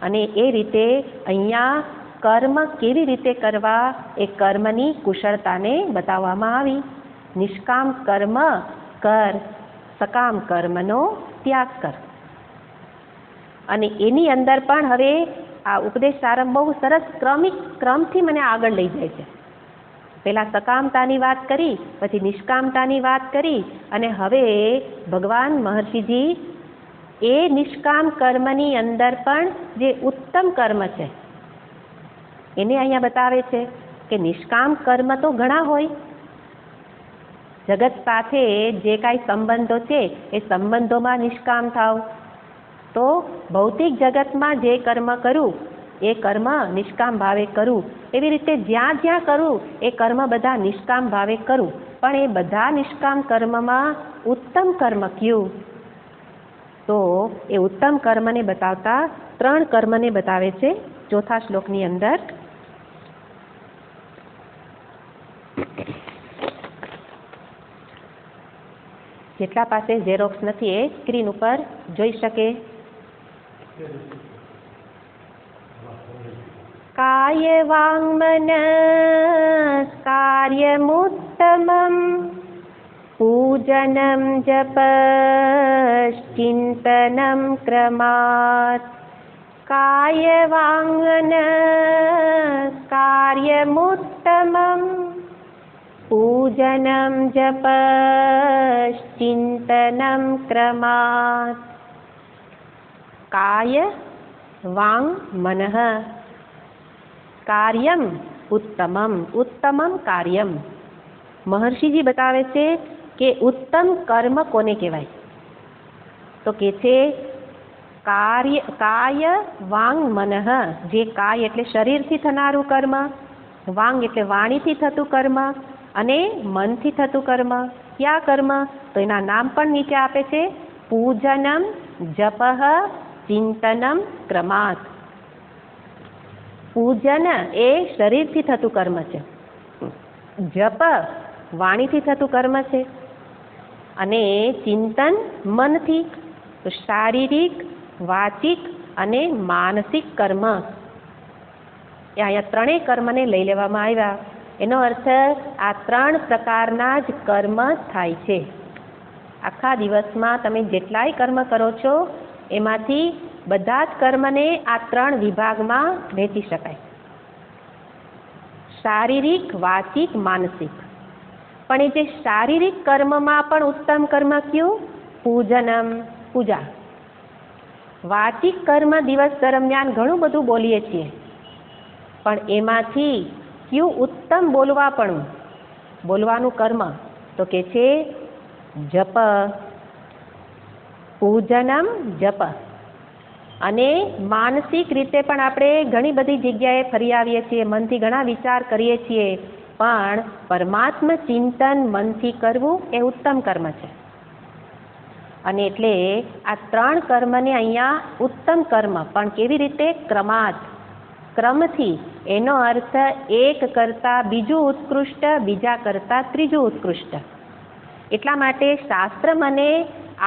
અને એ રીતે અહીંયા કર્મ કેવી રીતે કરવા એ કર્મની કુશળતાને બતાવવામાં આવી. નિષ્કામ કર્મ કર, સકામ કર્મનો ત્યાગ કર. અને એની અંદર પણ હવે આ ઉપદેશ સારમ બહુ સરસ ક્રમથી મને આગળ લઈ જાય છે. પહેલા સકામતાની વાત કરી, પછી નિષ્કામતાની વાત કરી, અને હવે ભગવાન મહર્ષિજી એ નિષ્કામ કર્મની અંદર પણ જે ઉત્તમ કર્મ છે એને અહીંયા બતાવે છે કે નિષ્કામ કર્મ તો ઘણા હોય. જગત સાથે જે કાંઈ સંબંધો છે એ સંબંધોમાં નિષ્કામ થાવ, તો ભૌતિક જગતમાં જે કર્મ કરું એ કર્મ નિષ્કામ ભાવે કરું. એવી રીતે જ્યાં જ્યાં કરું એ કર્મ બધા નિષ્કામ ભાવે કરું. પણ એ બધા નિષ્કામ કર્મમાં ઉત્તમ કર્મ કયું? તો એ ઉત્તમ કર્મને બતાવતા 3 કર્મને બતાવે છે ચોથા શ્લોકની અંદર. જેટલા પાસે ઝેરોક્સ નથી એ સ્ક્રીન ઉપર જોઈ શકે. કાય વાંગમન કાર્યમુત્તમં પૂજનમ જપશ્ચિંતનમ ક્રમાત. કાય વાંગમન કાર્યમુત્તમં પૂજનમ જપશ્ચિંતનમ ક્રમાત. કાય વાંગ મનઃ કાર્યમ ઉત્તમમ. ઉત્તમમ કાર્યમ. મહર્ષિજી બતાવે છે કે ઉત્તમ કર્મ કોને કહેવાય? તો કે છે કાય વાંગ મનઃ. જે કાય એટલે શરીરથી થનારું કર્મ, વાંગ એટલે વાણીથી થતું કર્મ, અને મનથી થતું કર્મ. ક્યાં કર્મ? તો એના નામ પણ નીચે આપે છે. પૂજનમ જપઃ ચિંતનમ ક્રમાત. પૂજન એ શરીરથી થતું કર્મ છે, જપ વાણીથી થતું કર્મ છે, અને ચિંતન મનથી. તો શારીરિક, વાચિક અને માનસિક કર્મ, એ અહીંયા 3 કર્મને લઈ લેવામાં આવ્યા. એનો અર્થ આ 3 પ્રકારના જ કર્મ થાય છે. આખા દિવસમાં તમે જેટલાય કર્મ કરો છો એમાંથી બધા જ કર્મને આ 3 વિભાગમાં વહેંચી શકાય. શારીરિક, વાચિક, માનસિક. પણ એ જે શારીરિક કર્મમાં પણ ઉત્તમ કર્મ કયું? પૂજનમ, પૂજા. વાચિક કર્મ દિવસ દરમિયાન ઘણું બધું બોલીએ છીએ, પણ એમાંથી કયું ઉત્તમ બોલવાનું કર્મ? તો કે છે જપ. પૂજનમ, જપ. અને માનસિક રીતે પણ આપણે ઘણી બધી જગ્યાએ ફરી આવીએ છીએ, મનથી ઘણા વિચાર કરીએ છીએ, પણ પરમાત્મા ચિંતન મનથી કરવું એ ઉત્તમ કર્મ છે. અને એટલે આ 3 કર્મને અહીંયા ઉત્તમ કર્મ, પણ કેવી રીતે? ક્રમાત, ક્રમથી. એનો અર્થ એક કરતાં બીજું ઉત્કૃષ્ટ, બીજા કરતાં ત્રીજું ઉત્કૃષ્ટ. એટલા માટે શાસ્ત્ર મને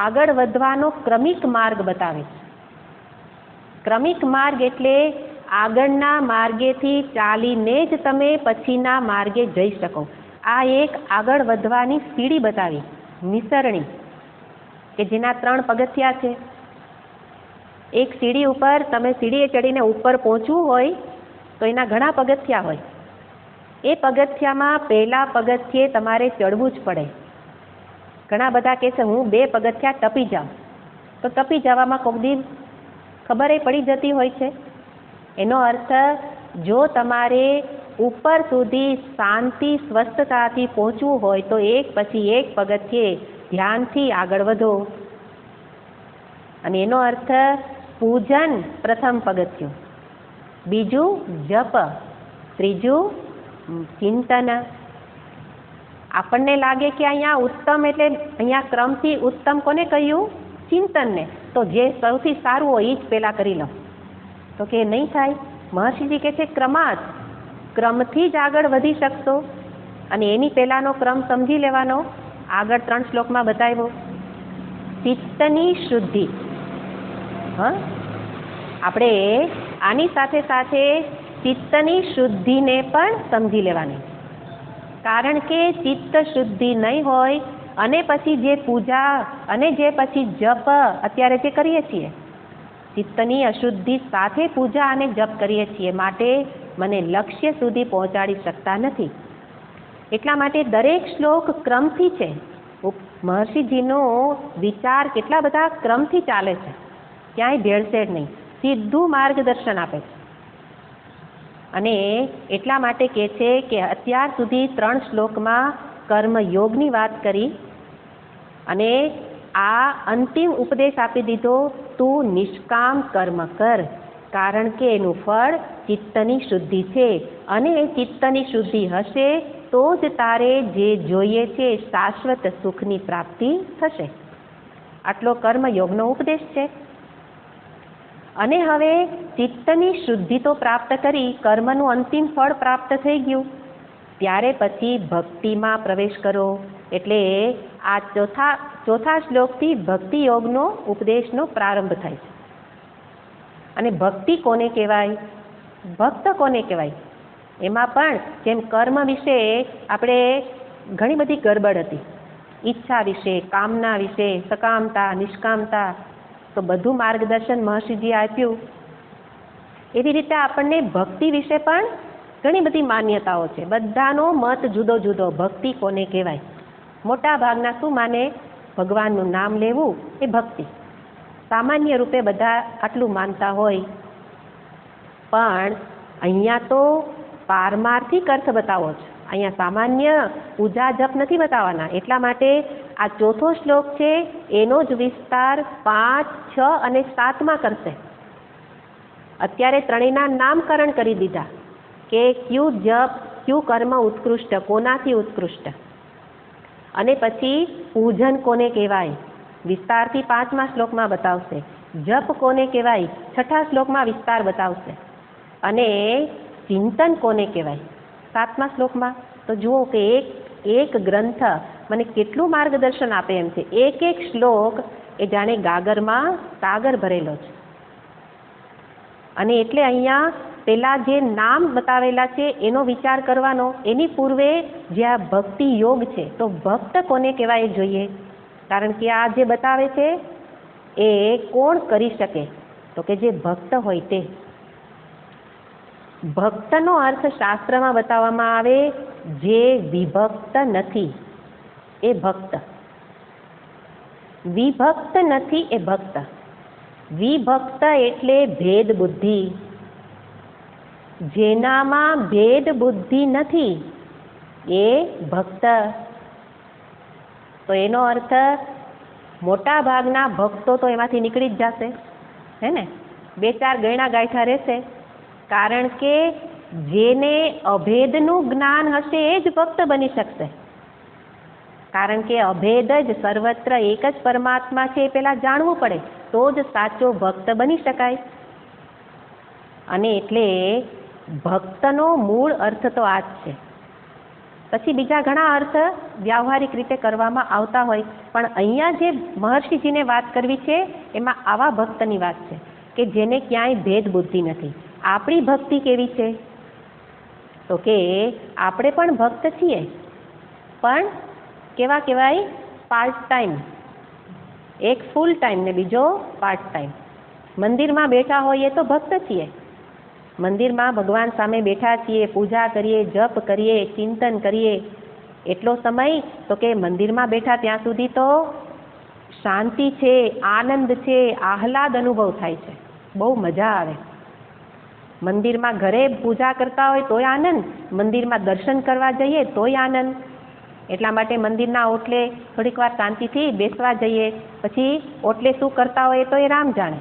આગળ વધવાનો ક્રમિક માર્ગ બતાવે છે. ક્રમિક માર્ગ એટલે આગળના માર્ગેથી ચાલીને જ તમે પછીના માર્ગે જઈ શકો. આ એક આગળ વધવાની સીડી બતાવી, નિસરણી, કે જેના 3 પગથિયા છે. એક સીડી ઉપર તમે સીડીએ ચડીને ઉપર પહોંચવું હોય તો એના ઘણા પગથિયા હોય. એ પગથિયામાં પહેલા પગથિયે તમારે ચડવું જ પડે. ઘણા બધા કહે છે હું 2 પગથિયા ટપી જાઉં, તો ટપી જવામાં કોક દી ખબર પડી જતી હોય છે. એનો અર્થ જો તમારે ઉપર સુધી શાંતિ, સ્વસ્થતાથી પહોંચવું હોય તો એક પછી એક પગથિયે ધ્યાનથી આગળ વધો. અને એનો અર્થ પૂજન પ્રથમ પગથિયું, બીજું જપ, ત્રીજું ચિંતન. આપણને લાગે કે અહીંયા ઉત્તમ એટલે અહીંયા ક્રમથી ઉત્તમ કોને કહ્યું? ચિંતનને. તો જે સૌથી સારું હોય એ જ પહેલાં કરી લો. તો કે નહીં થાય. મહર્ષિજી કહે છે ક્રમાત, ક્રમથી જ આગળ વધી શકશો. અને એની પહેલાંનો ક્રમ સમજી લેવાનો. આગળ 3 શ્લોકમાં બતાવ્યો. ચિત્તની શુદ્ધિ. આપણે આની સાથે સાથે ચિત્તની શુદ્ધિને પણ સમજી લેવાની. કારણ કે ચિત્ત શુદ્ધિ નહીં હોય અને પછી જે પૂજા અને જે પછી જપ અત્યારે જે કરીએ છીએ, ચિત્તની અશુદ્ધિ સાથે પૂજા અને જપ કરીએ છીએ, માટે મને લક્ષ્ય સુધી પહોંચાડી શકતા નથી. એટલા માટે દરેક શ્લોક ક્રમથી છે. મહર્ષિજીનો વિચાર કેટલા બધા ક્રમથી ચાલે છે, ક્યાંય ભેળસેળ નહીં, સીધું માર્ગદર્શન આપે છે. અને એટલા માટે કહે છે કે અત્યાર સુધી 3 શ્લોકમાં કર્મયોગની વાત કરી અને આ અંતિમ ઉપદેશ આપી દીધો, તું નિષ્કામ કર્મ કર, કારણ કે એનું ફળ ચિત્તની શુદ્ધિ છે. અને એ ચિત્તની શુદ્ધિ હશે તો જ તારે જે જોઈએ છે શાશ્વત સુખની પ્રાપ્તિ થશે. આટલો કર્મયોગનો ઉપદેશ છે. અને હવે ચિત્તની શુદ્ધિ તો પ્રાપ્ત કરી, કર્મનું અંતિમ ફળ પ્રાપ્ત થઈ ગયું, ત્યારે પછી ભક્તિમાં પ્રવેશ કરો. એટલે આ ચોથા શ્લોકથી ભક્તિ યોગનો ઉપદેશનો પ્રારંભ થાય છે. અને ભક્તિ કોને કહેવાય? ભક્ત કોને કહેવાય? એમાં પણ જેમ કર્મ વિશે આપણે ઘણી બધી ગડબડ હતી, ઈચ્છા વિશે, કામના વિશે, સકામતા, નિષ્કામતા, તો બધું માર્ગદર્શન મહર્ષિજીએ આપ્યું. એવી રીતે આપણને ભક્તિ વિશે પણ ઘણી બધી માન્યતાઓ છે. બધાનો મત જુદો જુદો. ભક્તિ કોને કહેવાય? મોટા ભાગના શું માને? ભગવાનનું નામ લેવું એ ભક્તિ. સામાન્ય રૂપે બધા આટલું માનતા હોય, પણ અહીંયા તો પારમાર્થિક અર્થ બતાવો છે. અહીંયા સામાન્ય પૂજા જપ નથી બતાવવાના. એટલા માટે આ ચોથો શ્લોક છે એનો જ વિસ્તાર 5, 6 અને 7માં કરશે. અત્યારે ત્રણેયના નામકરણ કરી દીધા કે ક્યું જપ, ક્યું કર્મ ઉત્કૃષ્ટ, કોનાથી ઉત્કૃષ્ટ. અને પછી પૂજન કોને કહેવાય વિસ્તારથી 5મા શ્લોકમાં બતાવશે. જપ કોને કહેવાય 6ઠા શ્લોકમાં વિસ્તાર બતાવશે. અને ચિંતન કોને કહેવાય 7મા શ્લોકમાં. તો જુઓ કે એક ગ્રંથ મને કેટલું માર્ગદર્શન આપે એમ છે. એક એક શ્લોક એ જાણે ગાગરમાં સાગર ભરેલો છે. અને એટલે અહીંયા પેલા જે નામ બતાવેલા છે એનો વિચાર કરવાનો. એની પૂર્વે જે આ ભક્તિ યોગ છે, તો ભક્ત કોને કહેવાય જોઈએ? કારણ કે આ જે બતાવે છે એ કોણ કરી શકે, તો કે જે ભક્ત હોય તે. ભક્તનો અર્થ શાસ્ત્રમાં બતાવવામાં આવે જે વિભક્ત નથી એ ભક્ત. વિભક્ત નથી એ ભક્ત. વિભક્ત એટલે ભેદ બુદ્ધિ. જેનામાં ભેદ બુદ્ધિ નથી એ ભક્ત. તો એનો અર્થ મોટા ભાગના ભક્તો તો એમાંથી નીકળી જ જશે, હે ને? 2-4 ગયણા ગાંઠા રહેશે, કારણ કે જેને અભેદનું જ્ઞાન હશે એ જ ભક્ત બની શકશે. કારણ કે અભેદ જ સર્વત્ર એક જ પરમાત્મા છે એ પહેલાં જાણવું પડે, તો જ સાચો ભક્ત બની શકાય. અને એટલે ભક્તનો મૂળ અર્થ તો આ જ છે. પછી બીજા ઘણા અર્થ વ્યવહારિક રીતે કરવામાં આવતા હોય, પણ અહીંયા જે મહર્ષિજીને વાત કરવી છે એમાં આવા ભક્તની વાત છે કે જેને ક્યાંય ભેદ બુદ્ધિ નથી. આપણી ભક્તિ કેવી છે? તો કે આપણે પણ ભક્ત છીએ, પણ કેવા કહેવાય? Part time. એક ફૂલ ટાઈમ ને બીજો પાર્ટ ટાઈમ. મંદિરમાં બેઠા હોઈએ તો ભક્ત છીએ, મંદિરમાં ભગવાન સામે બેઠા છીએ, પૂજા કરીએ, જપ કરીએ, ચિંતન કરીએ. એટલો સમય તો કે મંદિરમાં બેઠા ત્યાં સુધી તો શાંતિ છે, આનંદ છે, આહલાદ અનુભવ થાય છે, બહુ મજા આવે. મંદિરમાં ઘરે પૂજા કરતા હોય તોય આનંદ, મંદિરમાં દર્શન કરવા જઈએ તોય આનંદ. એટલા માટે મંદિરના ઓટલે થોડીક વાર શાંતિથી બેસવા જઈએ, પછી ઓટલે શું કરતા હોય તો એ રામ જાણે,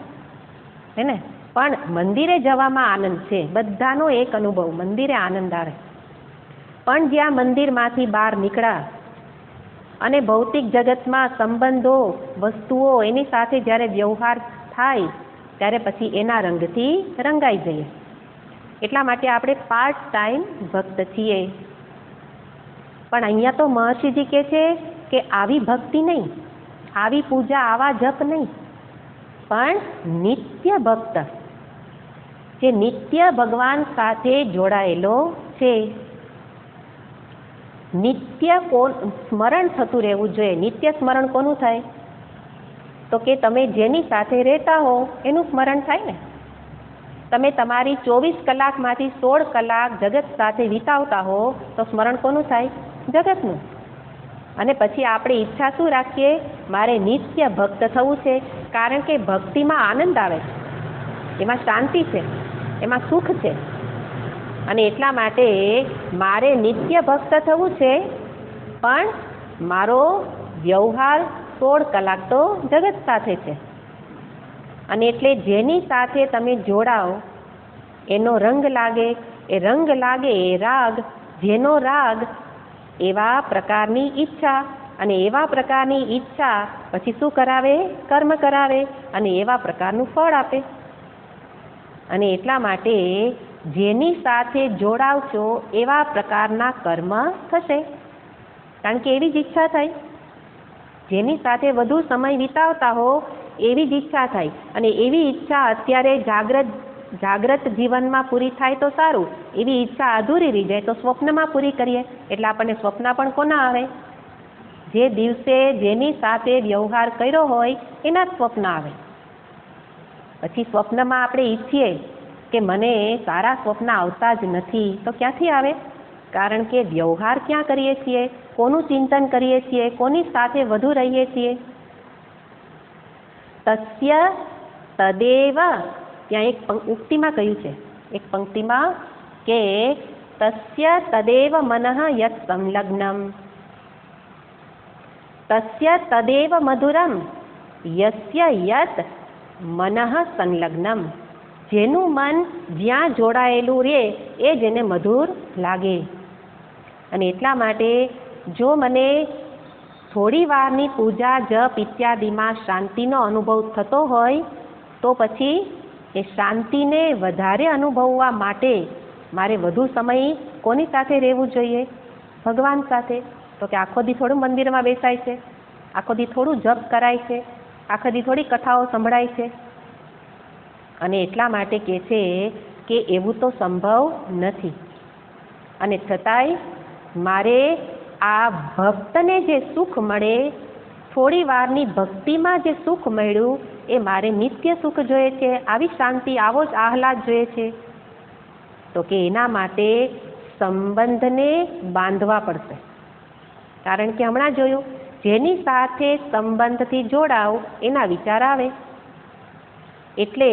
હે ને? પણ મંદિરે જવામાં આનંદ છે, બધાનો એક અનુભવ, મંદિરે આનંદ આવે. પણ જ્યાં મંદિરમાંથી બહાર નીકળ્યા અને ભૌતિક જગતમાં સંબંધો, વસ્તુઓ એની સાથે જ્યારે વ્યવહાર થાય ત્યારે પછી એના રંગથી રંગાઈ જઈએ. એટલા માટે આપણે પાર્ટ ટાઈમ ભક્ત છીએ. પણ અહીંયા તો મહર્ષિજી કહે છે કે આવી ભક્તિ નહીં, આવી પૂજા, આવા જપ નહીં, પણ નિત્ય ભક્ત, જે નિત્ય ભગવાન સાથે જોડાયેલો છે. નિત્ય સ્મરણ થતું રહેવું જોઈએ. નિત્ય સ્મરણ કોનું થાય? તો કે તમે જેની સાથે રહેતા હો એનું સ્મરણ થાય ને. તમે તમારી 24 કલાકમાંથી 16 કલાક જગત સાથે વિતાવતા હો તો સ્મરણ કોનું થાય? જગતનું. અને પછી આપણે ઈચ્છા શું રાખીએ? મારે નિત્ય ભક્ત થવું છે, કારણ કે ભક્તિમાં આનંદ આવે છે, એમાં શાંતિ છે, એમાં સુખ છે. અને એટલા માટે મારે નિત્ય ભક્ત થવું છે, પણ મારો વ્યવહાર 16 કલાક તો જગત સાથે છે. અને એટલે જેની સાથે તમે જોડાઓ એનો રંગ લાગે, એ રંગ લાગે એ રાગ, જેનો રાગ એવા પ્રકારની ઈચ્છા, અને એવા પ્રકારની ઈચ્છા પછી શું કરાવે? કર્મ કરાવે, અને એવા પ્રકારનું ફળ આપે. અને એટલા માટે જેની સાથે જોડાવશો એવા પ્રકારના કર્મ થશે, કારણ કે એવી જ ઈચ્છા થાય. જેની સાથે વધુ સમય વિતાવતા હો એવી જ ઈચ્છા થાય. અને એવી ઈચ્છા અત્યારે જાગ્રત જીવનમાં પૂરી થાય તો સારું, એવી ઈચ્છા અધૂરી રહી જાય તો સ્વપ્નમાં પૂરી કરીએ. એટલે આપણને સ્વપ્ન પણ કોના આવે? જે દિવસે જેની સાથે વ્યવહાર કર્યો હોય એના જ સ્વપ્ન આવે. પછી સ્વપ્નમાં આપણે ઈચ્છીએ કે મને સારા સ્વપ્ન આવતા જ નથી, તો ક્યાંથી આવે? કારણ કે વ્યવહાર ક્યાં કરીએ છીએ, કોનું ચિંતન કરીએ છીએ, કોની સાથે વધુ રહીએ છીએ. તસ્ય તદેવ, ત્યાં એક ઉક્તિમાં કહ્યું છે, એક પંક્તિમાં કે તસ્ય તદેવ મનઃ યત સંલગ્નમ, તસ્ય તદેવ મધુરમ યસ્ય યત મનઃ સંલગ્નમ. જેનું મન જ્યાં જોડાયેલું રહે એ જ એને મધુર લાગે. અને એટલા માટે જો મને થોડી વારની પૂજા, જપ ઇત્યાદિમાં શાંતિનો અનુભવ થતો હોય તો પછી એ શાંતિને વધારે અનુભવવા માટે મારે વધુ સમય કોની સાથે રહેવું જોઈએ? ભગવાન સાથે. તો કે આખો દી થોડું મંદિરમાં બેસાય છે, આખો દી થોડું જપ કરાય છે, આખો દી થોડી કથાઓ સંભળાય છે. અને એટલા માટે કહે છે કે એવું તો સંભવ નથી. અને છતાંય મારે આ ભક્તને જે સુખ મળે થોડી વારની ભક્તિમાં જે સુખ મળ્યું એ મારે નિત્ય સુખ જોઈએ છે, આવી શાંતિ, આવો જ આહલાદ જોઈએ છે, તો કે એના માટે સંબંધને બાંધવા પડશે. કારણ કે હમણાં જોયું, જેની સાથે સંબંધથી જોડાવ એના વિચાર આવે. એટલે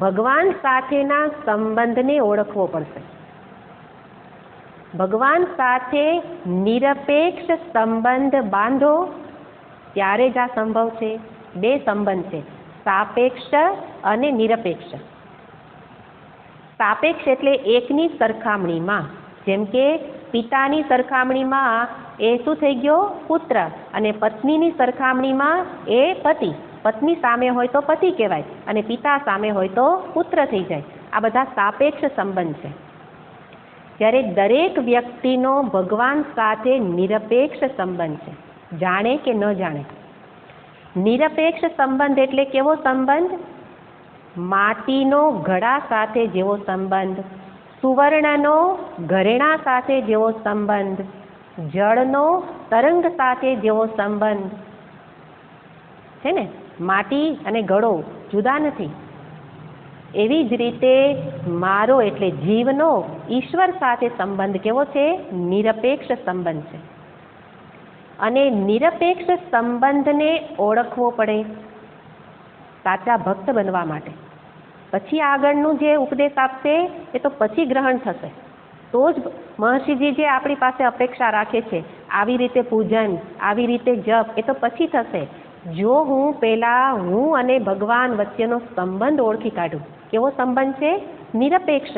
ભગવાન સાથેના સંબંધને ઓળખવો પડશે. ભગવાન સાથે નિરપેક્ષ સંબંધ બાંધો ત્યારે જ આ સંભવ છે. બે સંબંધ છે, સાપેક્ષ અને નિરપેક્ષ. સાપેક્ષ એટલે એકની સરખામણીમાં, જેમ કે પિતાની સરખામણીમાં એ શું થઈ ગયો? પુત્ર. અને પત્નીની સરખામણીમાં એ પતિ. પત્ની સામે હોય તો પતિ કહેવાય અને પિતા સામે હોય તો પુત્ર થઈ જાય. આ બધા સાપેક્ષ સંબંધ છે. જ્યારે દરેક વ્યક્તિનો ભગવાન સાથે નિરપેક્ષ સંબંધ છે, જાણે કે ન જાણે. નિરપેક્ષ સંબંધ એટલે કેવો સંબંધ? માટીનો ઘડા સાથે જેવો સંબંધ, સુવર્ણનો ઘરેણા સાથે જેવો સંબંધ, જળનો તરંગ સાથે જેવો સંબંધ છે ને. માટી અને ઘડો જુદા નથી. એવી જ રીતે મારો એટલે જીવનો ઈશ્વર સાથે સંબંધ કેવો છે? નિરપેક્ષ સંબંધ છે. અને નિરપેક્ષ સંબંધને ઓળખવો પડે સાચા ભક્ત બનવા માટે. પછી આગળનું જે ઉપદેશ આપશે એ તો પછી ગ્રહણ થશે. તો જ મહર્ષિજી જે આપણી પાસે અપેક્ષા રાખે છે, આવી રીતે પૂજન, આવી રીતે જપ, એ તો પછી થશે. જો હું પહેલાં હું અને ભગવાન વચ્ચેનો સંબંધ ઓળખી કાઢું. કેવો સંબંધ છે? નિરપેક્ષ,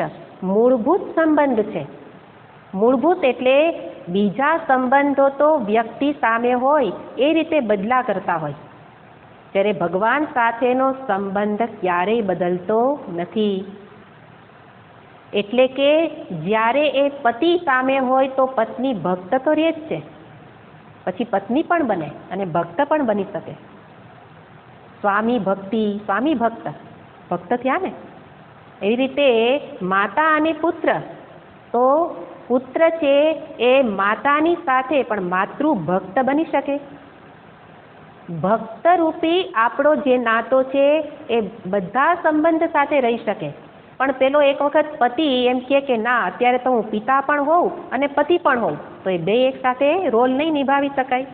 મૂળભૂત સંબંધ છે. મૂળભૂત એટલે બીજા સંબંધો તો વ્યક્તિ સામે હોય એ રીતે બદલા કરતા હોય, ત્યારે ભગવાન સાથેનો સંબંધ ક્યારેય બદલતો નથી. એટલે કે જ્યારે એ પતિ સામે હોય તો પત્ની ભક્ત તો રહે જ છે, પછી પત્ની પણ બને અને ભક્ત પણ બની શકે. સ્વામી ભક્તિ, સ્વામી ભક્ત, ભક્ત થયા ને. એવી રીતે માતા અને પુત્ર, તો પુત્ર છે એ માતાની સાથે પણ માતૃ ભક્ત બની શકે. ભક્તરૂપી આપણો જે નાતો છે એ બધા સંબંધ સાથે રહી શકે. પણ પેલો એક વખત પતિ એમ કે ના, અત્યારે તો હું પિતા પણ હોઉં અને પતિ પણ હોઉં, તો એ બે એક સાથે રોલ નહીં નિભાવી શકાય.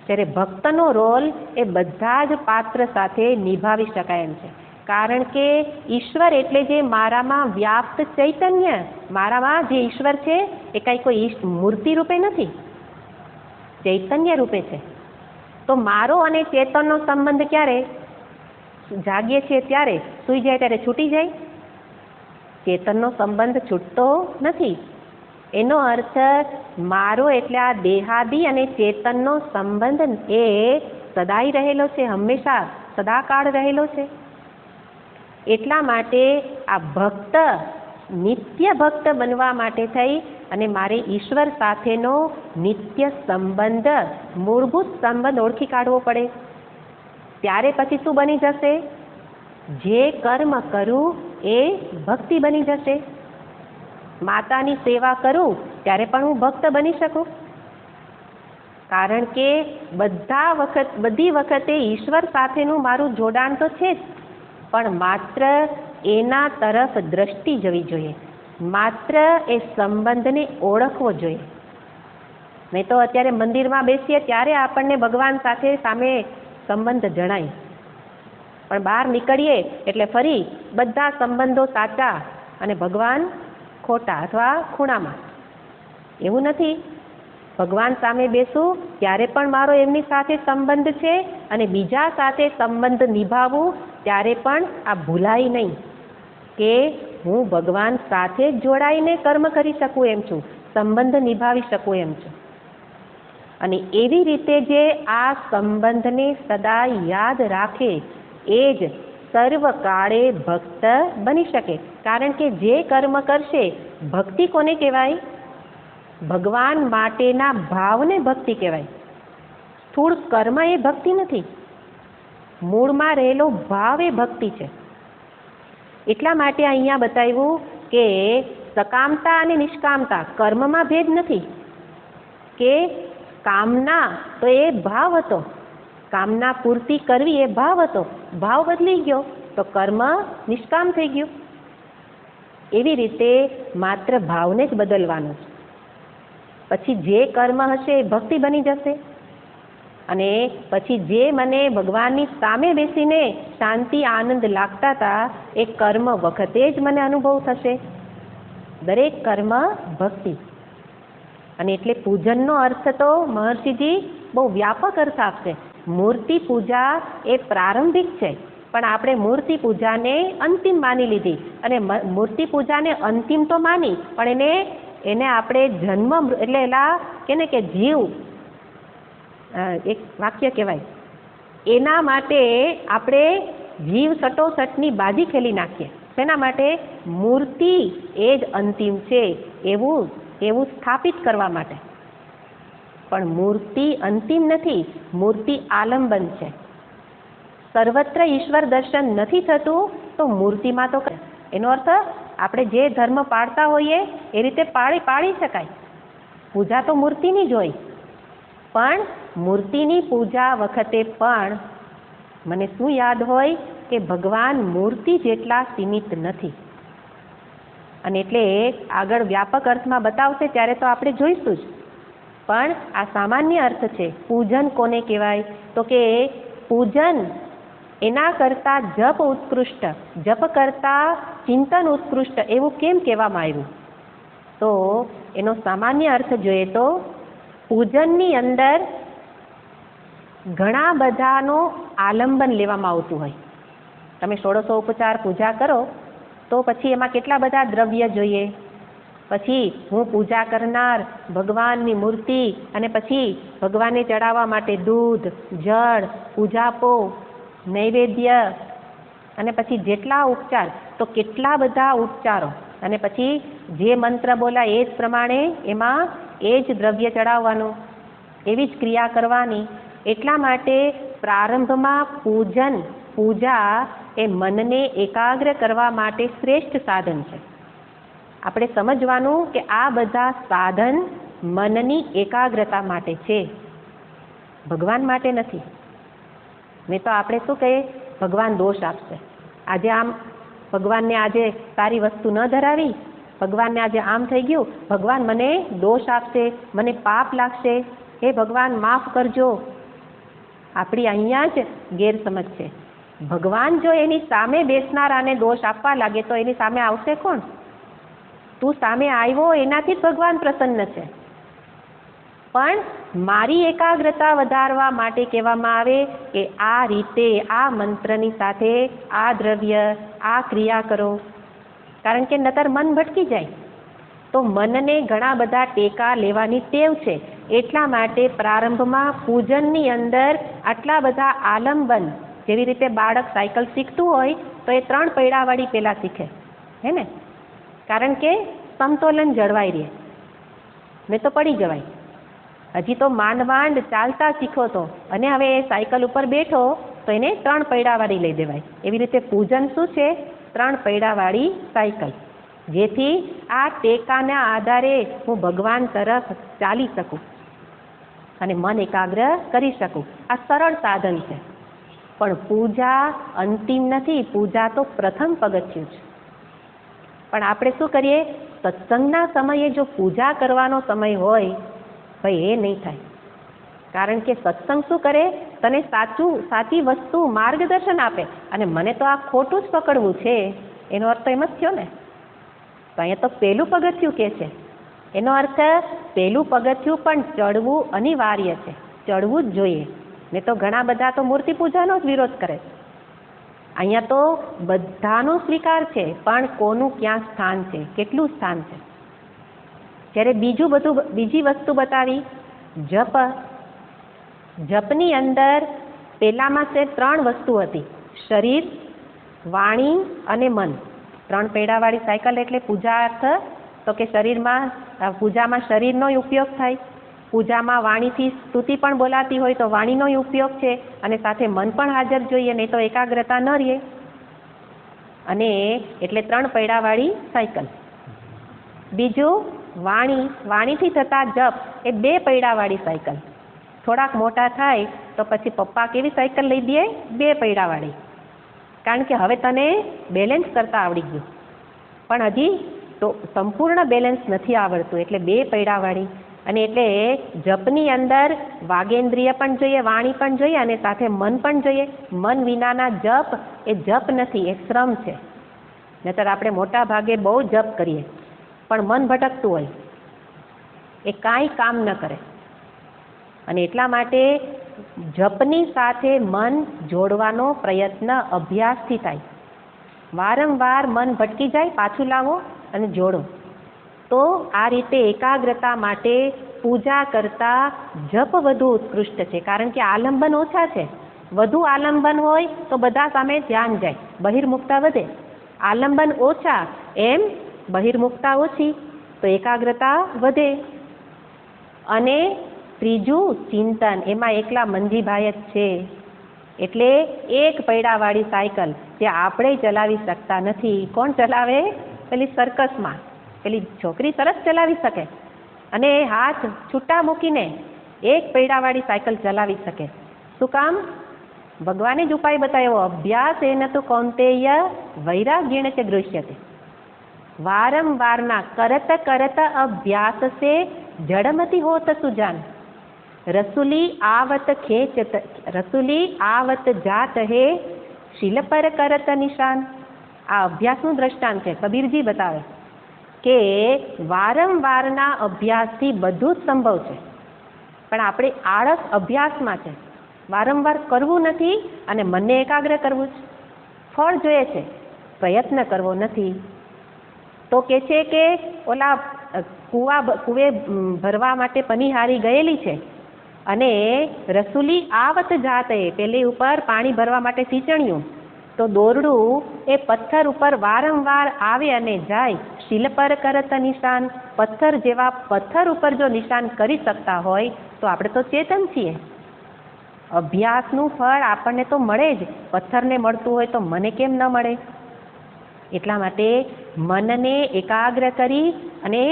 ત્યારે ભક્તનો રોલ એ બધા જ પાત્ર સાથે નિભાવી શકાય એમ છે. કારણ કે ઈશ્વર એટલે જે મારામાં વ્યાપ્ત ચૈતન્ય, મારામાં જે ઈશ્વર છે એ કાંઈ કોઈ મૂર્તિ રૂપે નથી, ચૈતન્ય રૂપે છે. તો મારો અને ચેતનનો સંબંધ ક્યારે? જાગીએ છીએ ત્યારે, સૂઈ જાય ત્યારે છૂટી જાય? ચેતનનો સંબંધ છૂટતો નથી. એનો અર્થ મારો એટલે આ દેહાદી અને ચેતનનો સંબંધ એ સદાય રહેલો છે, હંમેશા સદાકાળ રહેલો છે. એટલા માટે આ ભક્ત નિત્ય ભક્ત બનવા માટે થઈ અને મારે ઈશ્વર સાથેનો નિત્ય સંબંધ, મૂળભૂત સંબંધ ઓળખી કાઢવો પડે. ત્યારે પછી શું બની જશે? જે કર્મ કરું એ ભક્તિ બની જશે. માતાની સેવા કરું ત્યારે પણ હું ભક્ત બની શકું. કારણ કે બધી વખતે ઈશ્વર સાથેનું મારું જોડાણ તો છે જ, પણ માત્ર એના તરફ દ્રષ્ટિ જવી જોઈએ, માત્ર એ સંબંધને ઓળખવો જોઈએ. નહીં તો અત્યારે મંદિરમાં બેસીએ ત્યારે આપણને ભગવાન સાથે સામે સંબંધ જણાય, પણ બહાર નીકળીએ એટલે ફરી બધા સંબંધો સાચા અને ભગવાન ખોટા અથવા ખૂણામાં. એવું નથી. ભગવાન સામે બેસું ત્યારે પણ મારો એમની સાથે સંબંધ છે અને બીજા સાથે સંબંધ નિભાવવું ત્યારે પણ આ ભૂલાય નહીં કે હું ભગવાન સાથે જોડાઈને કર્મ કરી શકું એમ છું, સંબંધ નિભાવી શકું એમ છું. અને એવી રીતે જે આ સંબંધને સદા યાદ રાખે એ જ સર્વકાળે ભક્ત બની શકે. કારણ કે જે કર્મ કરશે, ભક્તિ કોને કહેવાય? ભગવાન માટેના ભાવને ભક્તિ કહેવાય. સ્થૂળ કર્મ એ ભક્તિ નથી, મૂળમાં રહેલો ભાવ એ ભક્તિ છે. એટલા માટે અહીંયા બતાવ્યું કે સકામતા અને નિષ્કામતા, કર્મમાં ભેદ નથી. કે કામના તો એ ભાવ હતો કામના પૂર્તિ કરવી એ ભાવ હતો, ભાવ બદલી ગયો તો કર્મ નિષ્કામ થઈ ગયું. એવી રીતે માત્ર ભાવને જ બદલવાનો છે. પછી જે કર્મ હશે એ ભક્તિ બની જશે, અને પછી જે મને ભગવાનની સામે બેસીને શાંતિ આનંદ લાગતા હતા એ કર્મ વખતે જ મને અનુભવ થશે. દરેક કર્મ ભક્તિ. અને એટલે પૂજનનો અર્થ તો મહર્ષિજી બહુ વ્યાપક અર્થ આપશે. મૂર્તિ પૂજા એ પ્રારંભિક છે, પણ આપણે મૂર્તિ પૂજાને અંતિમ માની લીધી, અને મૂર્તિ પૂજાને અંતિમ તો માની, પણ એને આપણે જન્મ એટલે એલા કે જીવ, એક વાક્ય કહેવાય, એના માટે આપણે જીવ સટોસટની બાજી ખેલી નાખીએ. તેના માટે મૂર્તિ એ જ અંતિમ છે એવું સ્થાપિત કરવા માટે. પણ મૂર્તિ અંતિમ નથી, મૂર્તિ આલંબન છે. સર્વત્ર ઈશ્વર દર્શન નથી થતું તો મૂર્તિમાં તો, એનો અર્થ આપણે જે ધર્મ પાળતા હોઈએ એ રીતે પાળી શકાય. પૂજા તો મૂર્તિની જ હોય, પણ મૂર્તિની પૂજા વખતે પણ મને શું યાદ હોય કે ભગવાન મૂર્તિ જેટલા સીમિત નથી. અને એટલે આગળ વ્યાપક અર્થમાં બતાવશે ત્યારે તો આપણે જોઈશું જ, પણ આ સામાન્ય અર્થ છે. પૂજન કોને કહેવાય? તો કે પૂજન એના કરતાં જપ ઉત્કૃષ્ટ, જપ કરતાં ચિંતન ઉત્કૃષ્ટ એવું કેમ કહેવામાં આવ્યું? તો એનો સામાન્ય અર્થ જોઈએ તો પૂજનની અંદર ઘણા બધાનો આલંબન લેવામાં આવતું હોય. તમે ષોડશોપચાર પૂજા કરો તો પછી એમાં કેટલા બધા દ્રવ્ય જોઈએ, પછી હું પૂજા કરનાર ભગવાનની મૂર્તિ, અને પછી ભગવાનને ચડાવવા માટે દૂધ, જળ, પૂજાપો, નૈવેદ્ય, અને પછી જેટલા ઉપચાર તો કેટલા બધા ઉપચારો, અને પછી જે મંત્ર બોલાય એ જ પ્રમાણે એમાં એ જ દ્રવ્ય ચડાવવાનું, એવી જ ક્રિયા કરવાની. એટલા માટે પ્રારંભમાં પૂજા એ મનને એકાગ્ર કરવા માટે શ્રેષ્ઠ સાધન છે. આપણે સમજવાનું કે આ બધા સાધન મનની એકાગ્રતા માટે છે, ભગવાન માટે નથી. નહીં તો આપણે શું કહીએ, ભગવાન દોષ આપશે. આજે આમ ભગવાનને આજે સારી વસ્તુ ન ધરાવી, ભગવાનને આજે આમ થઈ ગયું, ભગવાન મને દોષ આપશે, મને પાપ લાગશે, હે ભગવાન માફ કરજો. આપણી અહીંયા જ ગેરસમજ છે. ભગવાન જો એની સામે બેસનારાને દોષ આપવા લાગે તો એની સામે આવશે કોણ? તું સામે આવ્યો એનાથી જ ભગવાન પ્રસન્ન છે. પણ મારી એકાગ્રતા વધારવા માટે કહેવામાં આવે કે આ રીતે આ મંત્રની સાથે આ દ્રવ્ય, આ ક્રિયા કરો, કારણ કે નતર મન ભટકી જાય. તો મનને ઘણા બધા ટેકા લેવાની ટેવ છે. એટલા માટે પ્રારંભમાં પૂજનની અંદર આટલા બધા આલંબન, જેવી રીતે બાળક સાયકલ શીખતું હોય તો એ 3 પૈડાવાળી પહેલાં શીખે, હે ને? કારણ કે સમતોલન જળવાઈ રહે, નહીં તો પડી જવાય. હજી તો માંડ ચાલતા શીખો તો, અને હવે એ સાયકલ ઉપર બેઠો તો એને 3 પૈડાવાળી લઈ દેવાય. એવી રીતે પૂજન શું છે? 3 પૈડાવાળી સાયકલ, જેથી આ ટેકાના આધારે હું ભગવાન તરફ ચાલી શકું અને મન એકાગ્ર કરી શકું. આ સરળ સાધન છે. પણ પૂજા અંતિમ નથી, પૂજા તો પ્રથમ પગથિયું છે. પણ આપણે શું કરીએ, સત્સંગના સમયે જો પૂજા કરવાનો સમય હોય, ભાઈ એ નહીં થાય. કારણ કે સત્સંગ શું કરે, તને સાચી વસ્તુ માર્ગદર્શન આપે, અને મને તો આ ખોટું જ પકડવું છે, એનો અર્થ એમ જ થયો ને. તો અહીંયા તો પહેલું પગથિયું કે છે, એનો અર્થ પહેલું પગથિયું પણ ચડવું અનિવાર્ય છે, ચડવું જ જોઈએ. ને તો ઘણા બધા તો મૂર્તિ પૂજાનો જ વિરોધ કરે છે. અહીંયા તો બધાનો સ્વીકાર છે, પણ કોનું ક્યાં સ્થાન છે, કેટલું સ્થાન છે. જ્યારે બીજી વસ્તુ બતાવી, જપ. જપની અંદર પહેલામાં છે 3 વસ્તુ હતી, શરીર, વાણી અને મન. 3 પૈડાવાળી સાયકલ એટલે પૂજા અર્થ તો કે શરીરમાં, પૂજામાં શરીરનો ઉપયોગ થાય, પૂજામાં વાણીથી સ્તુતિ પણ બોલાતી હોય તો વાણીનો ઉપયોગ છે, અને સાથે મન પણ હાજર જોઈએ, નહીં તો એકાગ્રતા ન રહે. અને એટલે 3 પૈડાવાળી સાયકલ. બીજું વાણીથી થતા જપ એ 2 પૈડાવાળી સાયકલ. થોડાક મોટા થાય તો પછી પપ્પા કેવી સાયકલ લઈ દે? 2 પૈડાવાળી. કારણ કે હવે તને બેલેન્સ કરતા આવડી ગયું, પણ હજી તો સંપૂર્ણ બેલેન્સ નથી આવડતું, એટલે 2 પૈડાવાળી. અને એટલે જપની અંદર વાગેન્દ્રિય પણ જોઈએ, વાણી પણ જોઈએ અને સાથે મન પણ જોઈએ. મન વિનાના જપ એ જપ નથી, એ શ્રમ છે. નહીતર આપણે મોટા ભાગે બહુ જપ કરીએ પણ મન ભટકતું હોય, એ કાંઈ કામ ન કરે. અને એટલા માટે જપની સાથે મન જોડવાનો પ્રયત્ન અભ્યાસથી થાય. વારંવાર મન ભટકી જાય, પાછું લાવો અને જોડો. તો આ રીતે એકાગ્રતા માટે પૂજા કરતાં જપ વધુ ઉત્કૃષ્ટ છે. કારણ કે આલંબન ઓછા છે. વધુ આલંબન હોય તો બધા સામે ધ્યાન જાય, બહિર્મુખતા વધે. આલંબન ઓછા એમ બહિર્મુખતા ઓછી, તો એકાગ્રતા વધે. અને ત્રીજું ચિંતન, એમાં એકલા મંજીભાઈ જ છે. એટલે 1 પૈડાવાળી સાયકલ જે આપણે ચલાવી શકતા નથી. કોણ ચલાવે? પેલી સર્કસમાં પેલી છોકરી સરસ ચલાવી શકે અને હાથ છૂટા મૂકીને 1 પૈડાવાળી સાયકલ ચલાવી શકે. શું કામ? ભગવાને જ ઉપાય બતાવ્યો, અભ્યાસ એન તો કૌંતેય વૈરાગ્યેણ ચ ગૃહ્યતે. વારંવારના કરત કરત અભ્યાસ સે જડમતિ હોત સુજાન. રસુલી આવત જાત હે શીલ પર કરત નિશાન. આ અભ્યાસનું દ્રષ્ટાંત છે. કબીરજી બતાવે કે વારંવારના અભ્યાસથી બધું જ સંભવ છે, પણ આપણે આળસ અભ્યાસમાં છે. વારંવાર કરવું નથી અને મનને એકાગ્ર કરવું જ. ફળ જોઈએ છે, પ્રયત્ન કરવો નથી. તો કે છે કે ઓલા કુવે ભરવા માટે પનીહારી ગયેલી છે અને રસુલી આવત જાતે, પેલી ઉપર પાણી ભરવા માટે સિંચણ્યું, તો દોરડું એ પથ્થર ઉપર વારંવાર આવે અને જાય. શીલ પર કરત નિશાન. પથ્થર જેવા પથ્થર ઉપર જો નિશાન કરી શકતા હોય તો આપણે તો ચેતન છીએ. અભ્યાસનું ફળ આપણને તો મળે જ. પથ્થરને મળતું હોય તો મને કેમ ન મળે? એટલા માટે મનને એકાગ્ર કરી અને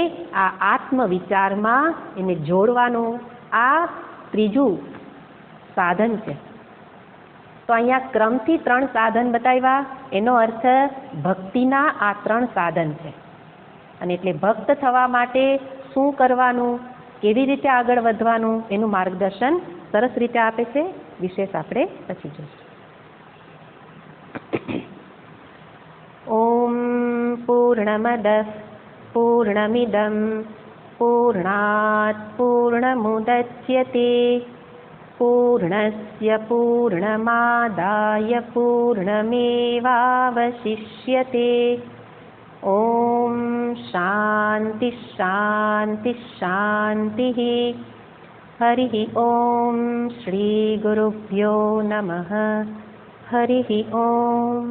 આ આત્મવિચારમાં એને જોડવાનું આ ત્રીજું સાધન છે. તો અહીંયા ક્રમથી 3 સાધન બતાવ્યા. એનો અર્થ ભક્તિના આ 3 સાધન છે. અને એટલે ભક્ત થવા માટે શું કરવાનું, કેવી રીતે આગળ વધવાનું, એનું માર્ગદર્શન સરસ રીતે આપે છે. વિશેષ આપણે પછી જોઈશું. ઓમ પૂર્ણમદ પૂર્ણમિદં પૂર્ણાત પૂર્ણમુદચ્યતે પૂર્ણસ્ય પૂર્ણમાદાય પૂર્ણમેવાવશિષ્યતે. ઓમ શાંતિ શાંતિ શાંતિ. હરિ ઓમ. શ્રી ગુરુભ્યો નમઃ. હરિ ઓમ.